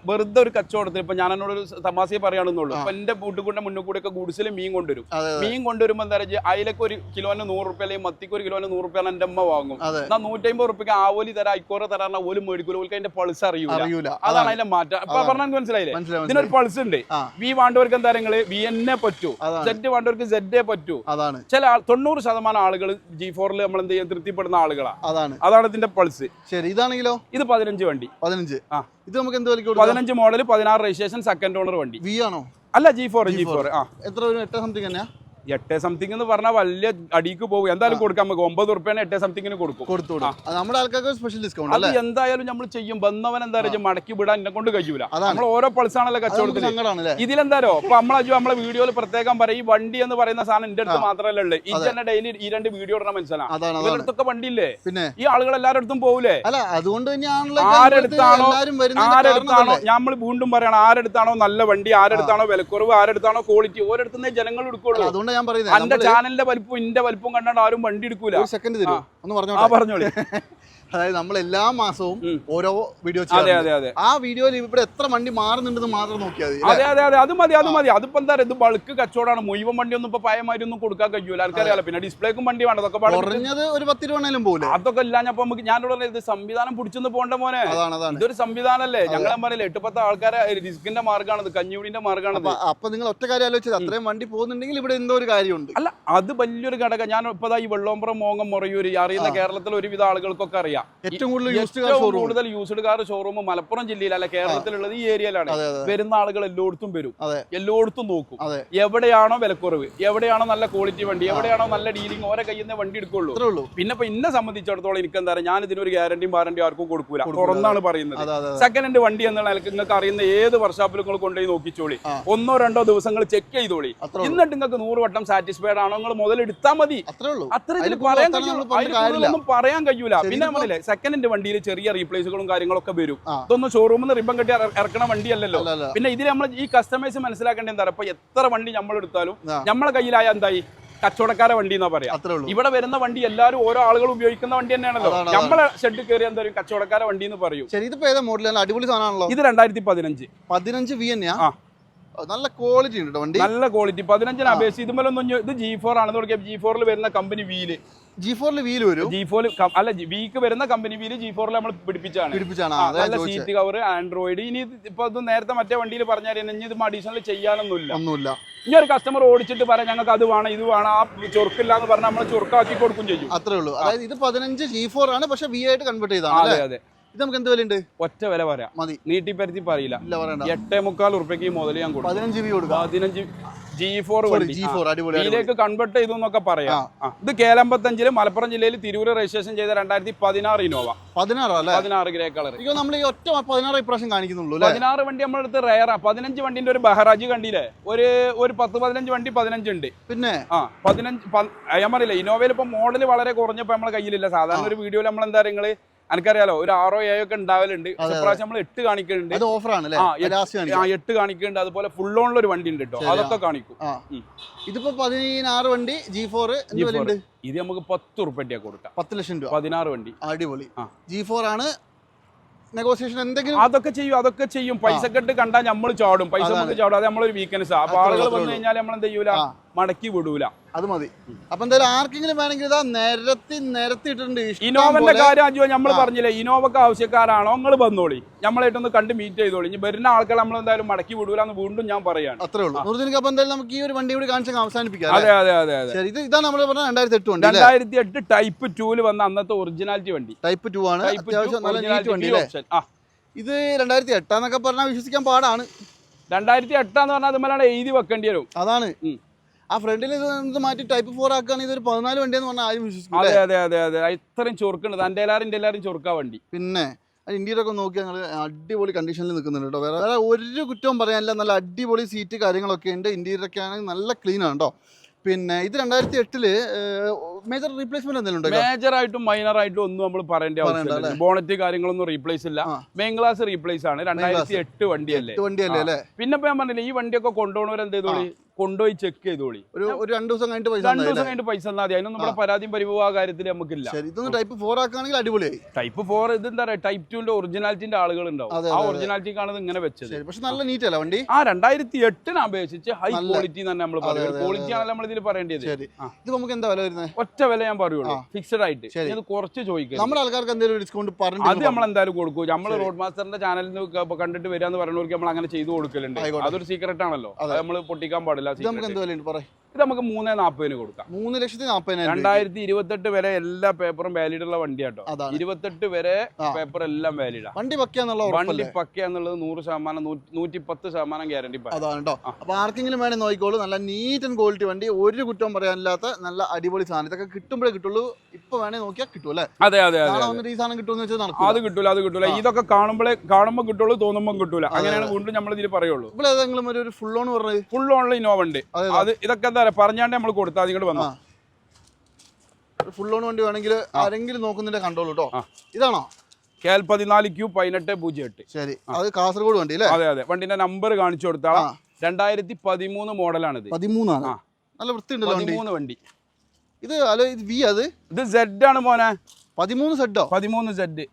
വെറുതെ ഒരു കച്ചവടത്തിൽ ഇപ്പൊ ഞാൻ എന്നോട് ഒരു തമാശയെ പറയാണെന്നുള്ളൂ. അപ്പൊ എന്റെ വീട്ടുകൂടെ മുന്നിൽ കൂടെ ഒക്കെ ഗുഡ്സിൽ മീൻ കൊണ്ടുവരും. മീൻ കൊണ്ടുവരുമ്പോ എന്താ പറയുക, അതിലൊക്കെ ഒരു കിലോന് 100 ഉറുപ്പ്യ അല്ലെങ്കിൽ മത്തിക്ക് ഒരു കിലോന് 100 ഉറുപ്പ്യ എന്റെ അമ്മ വാങ്ങും. എന്നാൽ 150 ഉറുപ്പ്യക്ക് ആവോലി തരാം, ഐക്കോറ തരാൻ ഓലും മേടിക്കൂല. ഓൽക്ക് അതിന്റെ പൾസ് അറിയൂല. അതാണ് അതിന്റെ മാറ്റം. അപ്പൊ പറഞ്ഞാൽ മനസ്സിലായില്ലേ? ഇതിനൊരു പൾസ് ഉണ്ട്. V വേണ്ടവർക്ക് എന്താ പറയുക, V തന്നെ പറ്റൂ. Z വേണ്ടവർക്ക് Z പറ്റൂ. ചില 90% ആളുകൾ G4 നമ്മൾ എന്ത് ചെയ്യാൻ തൃപ്തിപ്പെടുന്ന ആളുകളാണ്. അതാണ് ഇതിന്റെ പൾസ്. ശരി. ഇതാണെങ്കിലോ? ഇത് 15 വണ്ടി. 15. ഇത് നമുക്ക് എന്ത് വിലയ്ക്ക്? 15 മോഡൽ 16 രജിസ്ട്രേഷൻ സെക്കൻഡ് ഓണർ വണ്ടി. V ആണോ? അല്ല G4. എത്ര? 8 സംതിങ് തന്നെയാ? 8 സംതിങ് എന്ന് പറഞ്ഞാൽ വലിയ അടിക്ക് പോകും. എന്തായാലും കൊടുക്കാം. നമുക്ക് 9 ഉറുപ്പ്യാണ് 8 സംതിങ്ങിന് കൊടുക്കും. നമ്മുടെ ആൾക്കാർക്ക് സ്പെഷ്യൽ ഡിസ്കൗണ്ട്. അത് എന്തായാലും നമ്മൾ ചെയ്യും. വന്നവൻ എന്താ പറയുക, മടക്കി വിടാൻ എന്നെ കൊണ്ട് കഴിയൂല. നമ്മൾ ഓരോ പൾസാണല്ലോ കച്ചവടത്തിന്. ഇതിലെന്താരോ ഇപ്പൊ നമ്മളെ വീഡിയോയിൽ പ്രത്യേകം പറയും, ഈ വണ്ടി എന്ന് പറയുന്ന സാധനം എന്റെ അടുത്ത് മാത്രമല്ല ഉള്ളത്. ഇത് തന്നെ ഡെയിലി ഈ 2 വീഡിയോ ഇടണം. മനസ്സിലാണ്? ഇവരുടെ അടുത്തൊക്കെ വണ്ടിയില്ലേ? പിന്നെ ഈ ആളുകൾ എല്ലാവരുടെ അടുത്തും പോകൂലേ? അതുകൊണ്ട് ആരെടുത്താണോ നമ്മൾ വീണ്ടും പറയണം, ആരെടുത്താണോ നല്ല വണ്ടി, ആരെടുത്താണോ വിലക്കുറവ്, ആരെടുത്താണോ ക്വാളിറ്റി, ഓരോരുത്തന്നെ ജനങ്ങൾ എടുക്കുള്ളൂ. എന്റെ ചാനലിന്റെ വലിപ്പം ഇന്റെ വലിപ്പം കണ്ടാണ്ട് ആരും വണ്ടി എടുക്കൂല. സെക്കൻഡ് പറഞ്ഞോളി. അതായത് നമ്മൾ എല്ലാ മാസവും ഓരോ വീഡിയോ അതെ അതെ അതെ ആ വീഡിയോയിൽ ഇവിടെ എത്ര വണ്ടി മാറുന്നുണ്ടെന്ന് മാത്രം നോക്കിയാൽ മതി. അതെ അതെ അതെ അത് മതി അത് മതി. അതിപ്പോ എന്താ പറയുക, ഇത് ബൾക്ക് കച്ചവടമാണ്. മുഴുവൻ വണ്ടി ഒന്നും ഇപ്പൊ പഴയമാരി ഒന്നും കൊടുക്കാൻ കഴിയൂല, ആൾക്കറിയാലോ. പിന്നെ ഡിസ്പ്ലേക്കും വണ്ടി വേണം, അതൊക്കെ പറഞ്ഞത് ഒരു 10 രൂപ പോലും അതൊക്കെ ഇല്ലാഞ്ഞപ്പോ നമുക്ക് ഞാനിവിടെ ഇത് സംവിധാനം പിടിച്ചെന്ന് പോകേണ്ട മോനെ. ഇതൊരു സംവിധാനല്ലേ, ഞങ്ങൾ പറയില്ല 8-10 ആൾക്കാരെ റിസ്കിന്റെ മാർഗ്ഗമാണത്, കഞ്ഞൂടിന്റെ മാർഗ്ഗമാണത്. അപ്പൊ നിങ്ങൾ ഒറ്റ കാര്യം ആലോചിച്ചത്, അത്രയും വണ്ടി പോകുന്നുണ്ടെങ്കിൽ ഇവിടെ എന്തോ ഒരു കാര്യമുണ്ട്. അല്ല അത് വലിയൊരു ഘടകം. ഞാൻ ഇപ്പൊ ഈ വെള്ളോമ്പ്രം, മോങ്ങം, മുറയൂര് അറിയുന്ന കേരളത്തിലെ ഒരുവിധ ആളുകൾക്കൊക്കെ അറിയാം. ഏറ്റവും കൂടുതൽ യൂസ്ഡ് കാർ ഷോറൂം മലപ്പുറം ജില്ലയിലല്ല കേരളത്തിലുള്ളത് ഈ ഏരിയയിലാണ്. വരുന്ന ആളുകൾ എല്ലായിടത്തും വരും, എല്ലായിടത്തും നോക്കും എവിടെയാണോ വിലക്കുറവ്, എവിടെയാണോ നല്ല ക്വാളിറ്റി വണ്ടി, എവിടെയാണോ നല്ല ഡീലിംഗ്, ഓരോ കയ്യിൽ നിന്ന് വണ്ടി എടുക്കുള്ളൂ. പിന്നെ ഇപ്പൊ എന്നെ സംബന്ധിച്ചിടത്തോളം എനിക്ക് എന്താ പറയുക, ഞാൻ ഇതിനൊരു ഗ്യാരണ്ടിയും വാറണ്ടിയും ആർക്കും കൊടുക്കൂല, തുറന്നാണ് പറയുന്നത്. സെക്കൻഡ് ഹാൻഡ് വണ്ടി എന്നുള്ള നിങ്ങൾക്ക് അറിയുന്ന ഏത് വർക്ക്ഷോപ്പിലും നിങ്ങൾ കൊണ്ടുപോയി നോക്കിച്ചോളി, 1-2 ദിവസങ്ങൾ ചെക്ക് ചെയ്തോളി. എന്നിട്ട് നിങ്ങൾക്ക് 100 വട്ടം സാറ്റിസ്ഫൈഡ് ആണോ നിങ്ങൾ മുതലെടുത്താൽ മതി. അത്ര പറയാൻ കഴിയൂല. പിന്നെ നമ്മളല്ലേ സെക്കൻഡ് ഹാൻഡ് വണ്ടിയിൽ ചെറിയ റീപ്ലേസുകളും കാര്യങ്ങളൊക്കെ വരും. ഇതൊന്നും ഷോറൂമിൽ നിന്ന് റിബൺ കെട്ടി ഇറക്കണ വണ്ടിയല്ലല്ലോ. പിന്നെ ഇതിൽ നമ്മൾ ഈ കസ്റ്റമേഴ്സ് മനസ്സിലാക്കേണ്ട എന്താ, ഇപ്പൊ എത്ര വണ്ടി നമ്മൾ എടുത്താലും നമ്മളെ കയ്യിലായ എന്തായി കച്ചവടക്കാരെ വണ്ടി എന്നാ പറയാ. ഇവിടെ വരുന്ന വണ്ടി എല്ലാവരും ഓരോ ആളുകൾ ഉപയോഗിക്കുന്ന വണ്ടി തന്നെയാണല്ലോ. നമ്മളെ ഷെഡ് കയറി എന്താ കച്ചവടക്കാരെ വണ്ടി എന്ന് പറയും. അടിപൊളി സാധനമാണല്ലോ ഇത് 2015 വി തന്നെയാ. നല്ല ക്വാളിറ്റി ഉണ്ട് വണ്ടി, നല്ല ക്വാളിറ്റി. 15-ന് അപേക്ഷിച്ച് ഇതുമല്ലൊന്നും ഇത് G4 ആണെന്ന് നോക്കിയാൽ G4 വരുന്ന കമ്പനി വീല്, G4 വീല് വരും. G4 അല്ല വീക്ക് വരുന്ന കമ്പനി വീല് G4 നമ്മൾ പിടിപ്പിച്ചാണ്. നല്ല സീറ്റ് കവർ, ആൻഡ്രോയിഡ്. ഇനി ഇപ്പൊ ഇത് നേരത്തെ മറ്റേ വണ്ടിയിൽ പറഞ്ഞാൽ ഇനി ഇത് അഡീഷണൽ ചെയ്യാനൊന്നുമില്ല. ഇനി ഒരു കസ്റ്റമർ ഓടിച്ചിട്ട് പറയാം ഞങ്ങൾക്ക് അത് വേണം ഇത് വേണം, ആ ചൊറുക്കില്ല എന്ന് പറഞ്ഞാൽ നമ്മൾ ചൊറുക്കാക്കി കൊടുക്കും ചെയ്യും. അത്രേ ഉള്ളൂ. അതായത് ഇത് 15 G4 ആണ്, പക്ഷെ V ആയിട്ട് കൺവേർട്ട് ചെയ്താണ്. അതെ അതെ. ഇത് നമുക്ക് എന്ത് വിലയുണ്ട്? ഒറ്റ വില പറയാം, മതി, നീട്ടിപ്പരുത്തി പറയില്ല. 8.25 ഉറുപ്പ്യക്ക് ഈ മുതൽ ഞാൻ കൊടുക്കും. 15 G4 ഇതിലേക്ക് കൺവേർട്ട് ചെയ്തു എന്നൊക്കെ പറയാം. ഇത് K55 മലപ്പുറം ജില്ലയിൽ തിരൂര് രജിസ്ട്രേഷൻ ചെയ്ത 2016 ഇന്നോവ 16 ഗ്രേ കളർ. നമ്മൾ ഈ ഒറ്റ 16 ഇപ്രാവശ്യം കാണിക്കുന്നുള്ളൂ. 16 വണ്ടി നമ്മളെടുത്ത് റയറാ. 15 വണ്ടിന്റെ ഒരു ബഹറാജ് കണ്ടില്ലേ, ഒരു 10-15 വണ്ടി 15 ഉണ്ട്. പിന്നെ 15 ഞാൻ പറയില്ല, ഇന്നോവയിൽ ഇപ്പൊ മോഡൽ വളരെ കുറഞ്ഞപ്പോ നമ്മളെ കയ്യിലില്ല. സാധാരണ ഒരു വീഡിയോയിൽ നമ്മൾ എന്താ നിങ്ങള് എനിക്കറിയാലോ ഒരു 6-7 ഒക്കെ ഉണ്ടാവലുണ്ട്. പ്രാവശ്യം നമ്മൾ 8 കാണിക്കുന്നുണ്ട്, 8 കാണിക്കുന്നുണ്ട്. അതുപോലെ ഫുൾ ഓണിൽ ഒരു വണ്ടി ഉണ്ട് കേട്ടോ, അതൊക്കെ കാണിക്കും. ഇതിപ്പോ 16 വണ്ടി G4 ഇത് നമുക്ക് 10 ഉറുപ്പ്യ കൊടുക്കാം. 10 ലക്ഷം രൂപ 16 വണ്ടി. അടിപൊളി. G4 ആണ്. നെഗോസിയേഷൻ എന്തെങ്കിലും അതൊക്കെ ചെയ്യും. പൈസ കെട്ട് കണ്ടാൽ നമ്മൾ ചാടും, പൈസ കൊണ്ട് ചാടും. അത് നമ്മളൊരു വീക്ക്നെസ്. അപ്പൊ ആളുകൾ വന്നു കഴിഞ്ഞാൽ നമ്മൾ എന്ത് ചെയ്യൂല, മടക്കി വിടൂല. അത് മതി. അപ്പൊ എന്തായാലും ആർക്കെങ്കിലും വേണമെങ്കിൽ ഇതാ നിരത്തിയിട്ടുണ്ട്. ഇനോവന്റെ കാര്യം അജോ നമ്മൾ പറഞ്ഞില്ലേ, ഇനോവക്ക് ആവശ്യക്കാരാണോ നിങ്ങൾ വന്നോളി, നമ്മളായിട്ടൊന്ന് കണ്ട് മീറ്റ് ചെയ്തോളി. ഇനി വരുന്ന ആൾക്കാർ നമ്മൾ എന്തായാലും മടക്കി വിടൂല എന്ന് വീണ്ടും ഞാൻ പറയാണ്. അത്രേ ഉള്ളൂ. അപ്പൊ എന്തായാലും നമുക്ക് ഈ ഒരു വണ്ടി കൂടി കാണിച്ച് അവസാനിപ്പിക്കാം. അതെ അതെ അതെ അതെ. ഇതാണ് നമ്മൾ പറഞ്ഞ 2008 വണ്ടി. 2008 ടൈപ്പ് 2 വന്ന അന്നത്തെ ഒറിജിനാലിറ്റി വണ്ടി. ടൈപ്പ് 2 ആണ്. ഇത് 2008 എന്നൊക്കെ പറഞ്ഞാൽ വിശ്വസിക്കാൻ പാടാണ്. 2008 എന്ന് പറഞ്ഞാൽ അതുമല്ലാണ് എഴുതി വെക്കേണ്ടി വരും. അതാണ്. ആ ഫ്രണ്ടിൽ ഇത് മാറ്റി ടൈപ്പ് 4 ആക്കുകയാണ്. ഇതൊരു 14 വണ്ടിയെന്ന് പറഞ്ഞാൽ ആരും വിശ്വസിക്കും. അതെ അതെ അതെ അതെ. ഇത്രയും ചൊറുക്കുണ്ട്. എൻ്റെ എല്ലാവരും ചൊറുക്കാ വണ്ടി. പിന്നെ ഇന്ത്യയിലൊക്കെ നോക്കി ഞങ്ങൾ അടിപൊളി കണ്ടീഷനിൽ നിൽക്കുന്നുണ്ട് കേട്ടോ. വേറെ ഒരു കുറ്റവും പറയാനില്ല. നല്ല അടിപൊളി സീറ്റ് കാര്യങ്ങളൊക്കെ ഉണ്ട്. ഇന്ത്യയിലൊക്കെ ആണെങ്കിൽ നല്ല ക്ലീൻ ആണ് കേട്ടോ. പിന്നെ ഇത് 2008 മേജർ റീപ്ലേസ്മെന്റ് എന്തെങ്കിലും ഉണ്ടോ? മേജർ ആയിട്ടും മൈനർ ആയിട്ടും ഒന്നും നമ്മൾ പറയേണ്ട ആവശ്യമില്ല. ബോണറ്റ് കാര്യങ്ങളൊന്നും റീപ്ലേസ് ഇല്ല. മെയിൻ ഗ്ലാസ് റീപ്ലേസ് ആണ്. 2008 വണ്ടിയല്ലേ. പിന്നെ ഞാൻ പറഞ്ഞില്ല, ഈ വണ്ടിയൊക്കെ കൊണ്ടുപോകണവർ എന്ത് ചെയ്തോളി, കൊണ്ടുപോയി ചെക്ക് ചെയ്തോളി. ഒരു 2 ദിവസം കഴിഞ്ഞിട്ട് പൈസ തന്നാൽ മതി. അതിനൊന്നും നമ്മുടെ പരാതിയും പരിഭവ കാര്യത്തിൽ നമുക്കില്ല. ഇതൊന്ന് ടൈപ്പ് 4 ആക്കുകയാണെങ്കിൽ അടിപൊളിയായി. ടൈപ്പ് 4 ഇത് എന്താ പറയുക, ടൈപ്പ് 2 ഒറിജിനാലിറ്റിന്റെ ആളുകൾ ഉണ്ടാവും. ആ ഒറിജിനാലിറ്റിക്കാണ് ഇത് ഇങ്ങനെ വെച്ചത്. പക്ഷെ നല്ല നീറ്റ് അല്ല വണ്ടി. 2008 അപേക്ഷിച്ച് ഹൈ ക്വാളിറ്റി തന്നെ നമ്മൾ പറയുന്നത്. ക്വാളിറ്റി ആണല്ലോ നമ്മൾ ഇതിൽ പറയേണ്ടത്. ഇത് നമുക്ക് എന്താ വില വരുന്നത്? ഒറ്റ വില ഞാൻ പറയുള്ളൂ, ഫിക്സഡ് ആയിട്ട്. ഇത് കുറച്ച് ചോദിക്കും. നമ്മുടെ ആൾക്കാർക്ക് എന്തെങ്കിലും ഡിസ്കൗണ്ട് പറഞ്ഞു അത് നമ്മൾ എന്തായാലും കൊടുക്കും. നമ്മൾ റോഡ് മാസ്റ്ററിന്റെ ചാനലിൽ നിന്ന് കണ്ടിട്ട് വരാന്ന് പറയുന്നവർക്ക് നമ്മൾ അങ്ങനെ ചെയ്തു കൊടുക്കലുണ്ട്. അതൊരു സീക്രട്ട് ആണല്ലോ, നമ്മൾ പൊട്ടിക്കാൻ പാടില്ല. ഇത് നമുക്ക് 3,40,000 കൊടുക്കാം. 3,40,000. 2028 വരെ എല്ലാ പേപ്പറും വാലിഡ് ഉള്ള വണ്ടിയാട്ടോ. 28 വരെ പേപ്പർ എല്ലാം വാലിഡാ. വണ്ടി പക്കയാന്നുള്ളത് 100%, 110% ഗ്യാരണ്ടി. അതാണ്. അപ്പൊ ആർക്കെങ്കിലും വേണേ നോക്കിക്കോളൂ. നല്ല നീറ്റ് ആൻഡ് ക്വാളിറ്റി വണ്ടി, ഒരു കുറ്റവും പറയാനില്ലാത്ത നല്ല അടിപൊളി സാധനം. ഇതൊക്കെ കിട്ടുമ്പോഴേ കിട്ടുള്ളൂ. ഇപ്പൊ വേണേ നോക്കിയാൽ കിട്ടും അല്ലേ? അതെ അതെ. ഈ സാധനം കിട്ടുമെന്ന് വെച്ചാൽ അത് കിട്ടൂല. ഇതൊക്കെ കാണുമ്പോൾ കിട്ടുള്ളൂ, തോന്നുമ്പോൾ കിട്ടൂല. അങ്ങനെയാണ് വീണ്ടും നമ്മൾ ഇതിൽ പറയുള്ളൂ. ഇവിടെ ഏതെങ്കിലും ഒരു ഫുൾ ഓൺ പറഞ്ഞത്? ഫുൾ ഓണിൽ ഇന്നോവ ഉണ്ട്. അത് ഇതൊക്കെ എന്താ പറയാ, പറഞ്ഞാണ്ട് നമ്മൾ കൊടുത്താൽ നിങ്ങൾ വന്നു. ഫുൾ ഓൺ വണ്ടി വേണമെങ്കിൽ ആരെങ്കിലും നോക്കുന്നില്ല കണ്ടോളൂ കേട്ടോ. ഇതാണോ? KL14Q 1808. ശരി, അത് കാസർഗോഡ് വണ്ടി അല്ലേ? അതെ അതെ. വണ്ടിന്റെ നമ്പർ കാണിച്ചു കൊടുത്താൽ 2013 മോഡലാണിത്. 13 ആണ്. നല്ല വൃത്തിയുണ്ടല്ലോ 13 വണ്ടി. ഇത് അല്ല ഇത് വി അത് ഇത് സെഡ് ആണ് മോനെ. 13 സെഡോ? 13 സെഡ്.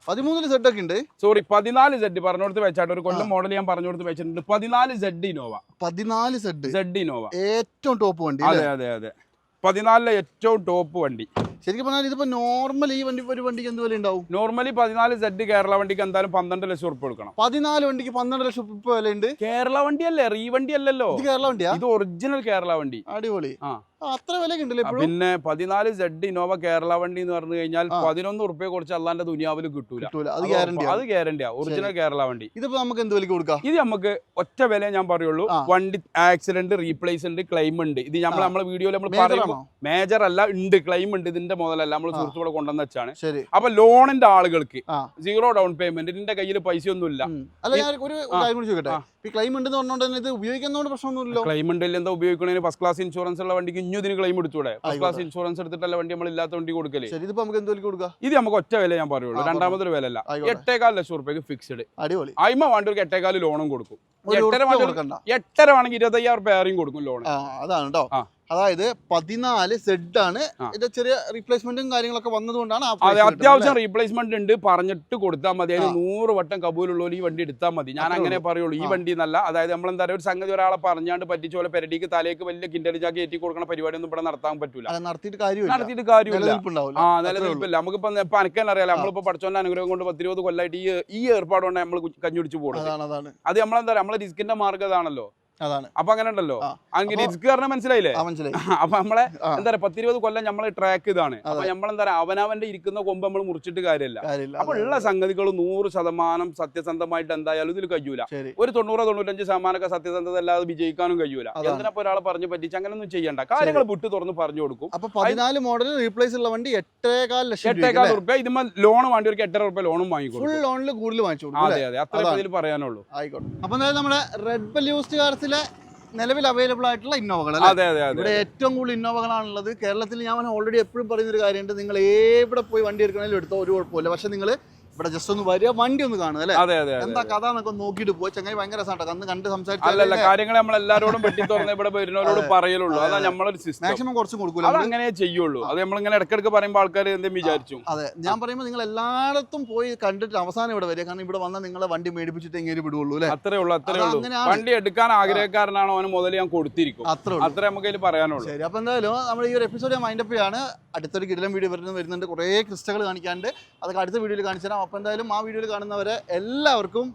13 സെഡ് ഒക്കെ ഉണ്ട്. സോറി 14 സെഡ് പറഞ്ഞു കൊടുത്ത് വെച്ചാട്ട് ഒരു കൊല്ലം മോഡൽ ഞാൻ പറഞ്ഞു കൊടുത്ത് വെച്ചിട്ടുണ്ട്. 14 സെഡ് ഇന്നോവ. 14 സെഡ് ഇന്നോവ ഏറ്റവും ടോപ്പ് വണ്ടി. അതെ 14 ഏറ്റവും ടോപ്പ് വണ്ടി. ശരിക്കും പറഞ്ഞാൽ ഇതിപ്പോ നോർമൽ ഈ വണ്ടി ഒരു വണ്ടിക്ക് എന്ത് വില ഉണ്ടാവും? നോർമലി 14 സെഡ് കേരള വണ്ടിക്ക് എന്തായാലും 12 ലക്ഷം ഉറുപ്പ് കൊടുക്കണം. 14 വണ്ടിക്ക് 12 ലക്ഷം ഉറുപ്പ് വിലയുണ്ട്. കേരള വണ്ടിയല്ലേ, റീ വണ്ടി അല്ലല്ലോ. ഇത് കേരള വണ്ടിയാ? ഇത് ഒറിജിനൽ കേരള വണ്ടി. അടിപൊളി. അത്ര വിലയൊക്കെ ഉണ്ടല്ലേ? പിന്നെ 14 സെഡ് ഇന്നോവ കേരള വണ്ടി എന്ന് പറഞ്ഞു കഴിഞ്ഞാൽ 11 ഉറുപ്പ്യ കുറച്ച് അല്ലാണ്ട് ദുനിയാവിൽ കിട്ടൂല. അത് ഗ്യാരണ്ടിയാ. ഒറിജിനൽ കേരള വണ്ടി. ഇതിപ്പോ നമുക്ക് എന്ത് വിലക്ക് കൊടുക്കാം? ഇത് നമുക്ക് ഒറ്റ വില ഞാൻ പറയുള്ളൂ. വണ്ടി ആക്സിഡന്റ് റീപ്ലേസ് ഉണ്ട്, ക്ലെയിം ഉണ്ട്. ഇത് നമ്മളെ വീഡിയോയിൽ നമ്മൾ പറയുമ്പോൾ മേജർ അല്ല, ഉണ്ട് ക്ലെയിം ഉണ്ട്. ഇതിന്റെ മുതലല്ല, നമ്മൾ സുഹൃത്തുക്കൂടെ കൊണ്ടുവന്ന വെച്ചാണ്. അപ്പൊ ലോണിന്റെ ആളുകൾക്ക് 0 ഡൗൺ പേയ്മെന്റ്, ഇതിന്റെ കയ്യിൽ പൈസ ഒന്നുമില്ല. അല്ല ഞാൻ ഒരു കാര്യം കൂടി ചോദിക്കട്ടെ, ഈ ക്ലെയിം ഉണ്ടെന്ന് പറഞ്ഞുകൊണ്ട് തന്നെ ഇത് ഉപയോഗിക്കുന്നതുകൊണ്ട് പ്രശ്നമൊന്നുമില്ലല്ലോ? ക്ലെയിം ഉണ്ടല്ലോ, എന്താ ഉപയോഗിക്കണേ? ഫസ്റ്റ് ക്ലാസ് ഇൻഷുറൻസ് ഉള്ള വണ്ടിക്ക് ഇനി ഇതിന് ക്ലെയിം എടുത്തൂടെ? ഫസ്റ്റ് ക്ലാസ് ഇൻഷുറൻസ് എടുത്തിട്ടല്ല വണ്ടി നമ്മൾ ഇല്ലാത്ത വണ്ടി കൊടുക്കല്. ഇതിപ്പോ നമുക്ക് എന്ത് വില കൊടുക്കാം? ഇത് നമുക്ക് ഒറ്റ വില ഞാൻ പറയുള്ളൂ, രണ്ടാമതൊരു വില അല്ല. 8.25 ലക്ഷം ഉറുപ്പ്യക്ക് ഫിക്സ്ഡ്. അടിപൊളി. അയിമ വണ്ടി ഒരു 8.25 ലോണും കൊടുക്കും. 8.5 വേണമെങ്കിൽ 25,000 ഏറെയും കൊടുക്കും ലോൺ. അതാണ് കേട്ടോ. അതായത് 14 സെഡ് ആണ്. ഇതിന്റെ ചെറിയ റീപ്ലേസ്മെന്റും കാര്യങ്ങളൊക്കെ വന്നതുകൊണ്ടാണ്. അതെ, അത്യാവശ്യം റീപ്ലേസ്മെന്റ് ഉണ്ട്. പറഞ്ഞിട്ട് കൊടുത്താൽ മതി. അതിന് 100 വട്ടം കബൂലുള്ളവർ ഈ വണ്ടി എടുത്താൽ മതി. ഞാൻ അങ്ങനെ പറയുള്ളൂ. ഈ വണ്ടി എന്നല്ല, അതായത് നമ്മളെന്താ പറയുക, ഒരു സംഗതി ഒരാളെ പറഞ്ഞാണ്ട് പറ്റിച്ച പോലെ പെരടിക്ക് തലേക്ക് വലിയ കിൻഡലിജാക്കി ഏറ്റി കൊടുക്കുന്ന പരിപാടി ഒന്നും ഇവിടെ നടത്താൻ പറ്റൂല. നടത്തിയിട്ട് കാര്യമില്ല. നിലനിൽപ്പില്ല. നമുക്കിപ്പോ അനക്കാൻ അറിയാലോ, നമ്മളിപ്പോ പഠിച്ചോന്റെ അനുഗ്രഹം കൊണ്ട് 10-20 കൊല്ലമായിട്ട് ഈ ഏർപ്പാടുകൊണ്ട് നമ്മൾ കഞ്ഞുടിച്ച് പോകുന്നത്. അത് നമ്മളെന്താ പറയുക, നമ്മളെ റിസ്കിന്റെ മാർഗ്ഗം അതാണല്ലോ. അപ്പൊ അങ്ങനെ ഉണ്ടല്ലോ. അങ്ങനെ റിസ്ക് കാരണം മനസ്സിലായില്ലേ? അപ്പൊ നമ്മളെ എന്താ പറയാ, 10-20 കൊല്ലം നമ്മളെ ട്രാക്ക് ഇതാണ്. അപ്പൊ നമ്മളെന്താ പറയാ, അവനവന്റെ ഇരിക്കുന്ന കൊമ്പ് നമ്മൾ മുറിച്ചിട്ട് കാര്യമില്ല. അപ്പൊ ഉള്ള സംഗതികൾ 100% സത്യസന്ധമായിട്ട് എന്തായാലും ഇതിൽ കഴിയൂല. ഒരു 90-95% സത്യസന്ധത അല്ലാതെ വിജയിക്കാനും കഴിയൂല. എന്തിനപ്പോ ഒരാളെ പറഞ്ഞു പറ്റിച്ച് അങ്ങനൊന്നും ചെയ്യണ്ട. കാര്യങ്ങൾ വിട്ടു തുറന്ന് പറഞ്ഞു കൊടുക്കും. അപ്പൊ 14 മോഡൽ റീപ്ലേസ് ഉള്ള വണ്ടി 8.25 ലക്ഷം ഉറുപ്പ്യ. ഇതിന് ലോൺ വേണ്ടി ഒരു 8.5 ഉറുപ്പ്യ ലോണും വാങ്ങിക്കും. ഫുൾ ലോണിൽ കൂടുതൽ വാങ്ങിച്ചു. അതെ അത്ര ഇതിൽ പറയാനുള്ളൂ. ആയിക്കോട്ടെ. അപ്പൊ നമ്മുടെ റെഡ് ബെൽ യൂസ്ഡ് കാർസിലെ നിലവിൽ അവൈലബിൾ ആയിട്ടുള്ള ഇന്നോവകൾ. ഇവിടെ ഏറ്റവും കൂടുതൽ ഇന്നോവകളാണുള്ളത് കേരളത്തിൽ. ഞാൻ ഓൾറെഡി എപ്പോഴും പറയുന്നൊരു കാര്യമുണ്ട്, നിങ്ങൾ എവിടെ പോയി വണ്ടി എടുക്കണമെങ്കിലും എടുത്തോ, ഒരു കുഴപ്പമില്ല. പക്ഷെ നിങ്ങൾ ഇവിടെ ജസ്റ്റ് ഒന്ന് വരിക, വണ്ടി ഒന്ന് കാണുക അല്ലേ, എന്താ കഥ എന്നൊക്കെ നോക്കിയിട്ട് പോയി. ചങ്ങായി ഭയങ്കര രസമാട്ടോ, അന്ന് കണ്ട് സംസാരിച്ചല്ല കാര്യങ്ങൾ നമ്മൾ എല്ലാവരോടും പെട്ടി തുറന്ന് ഇവിടെ വരുന്നവരോട് പറയലുള്ളൂ. അതാ നമ്മളൊരു സിസ്റ്റം. മാക്സിമം കുറച്ച് കൊടുക്കൂല, അങ്ങനെ ചെയ്യുള്ളൂ. അത് നമ്മളിങ്ങനെ ഇടയ്ക്കിടയ്ക്ക് പറയുമ്പോൾ ആൾക്കാർ എന്തെങ്കിലും വിചാരിച്ചു. അതെ, ഞാൻ പറയുമ്പോൾ നിങ്ങൾ എല്ലായിടത്തും പോയി കണ്ടിട്ട് അവസാനം ഇവിടെ വരിക. കാരണം ഇവിടെ വന്നാൽ നിങ്ങളെ വണ്ടി മേടിപ്പിച്ചിട്ട് എങ്ങനെ വിടുള്ളൂ അല്ലേ? അത്രേ ഉള്ളൂ. വണ്ടി എടുക്കാൻ ആഗ്രഹക്കാരനാണോ അവന് മുതൽ ഞാൻ കൊടുത്തിരിക്കും. അത്രേ നമുക്ക് അതിൽ പറയാനുള്ളൂ. ശരി, അപ്പൊ എന്തായാലും നമ്മൾ ഈ ഒരു എപ്പിസോഡ് മൈൻഡപ്പ് ചെയ്യാണ്. അടുത്തൊരു കിടിലൻ വീഡിയോ വരുന്നുണ്ട്. കുറേ ക്രിസ്റ്റകൾ കാണിക്കാണ്ട്, അതൊക്കെ അടുത്ത വീഡിയോയിൽ കാണിച്ചു തരാം. അപ്പൊ എന്തായാലും ആ വീഡിയോയിൽ കാണുന്നവരെ എല്ലാവർക്കും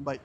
ബൈ.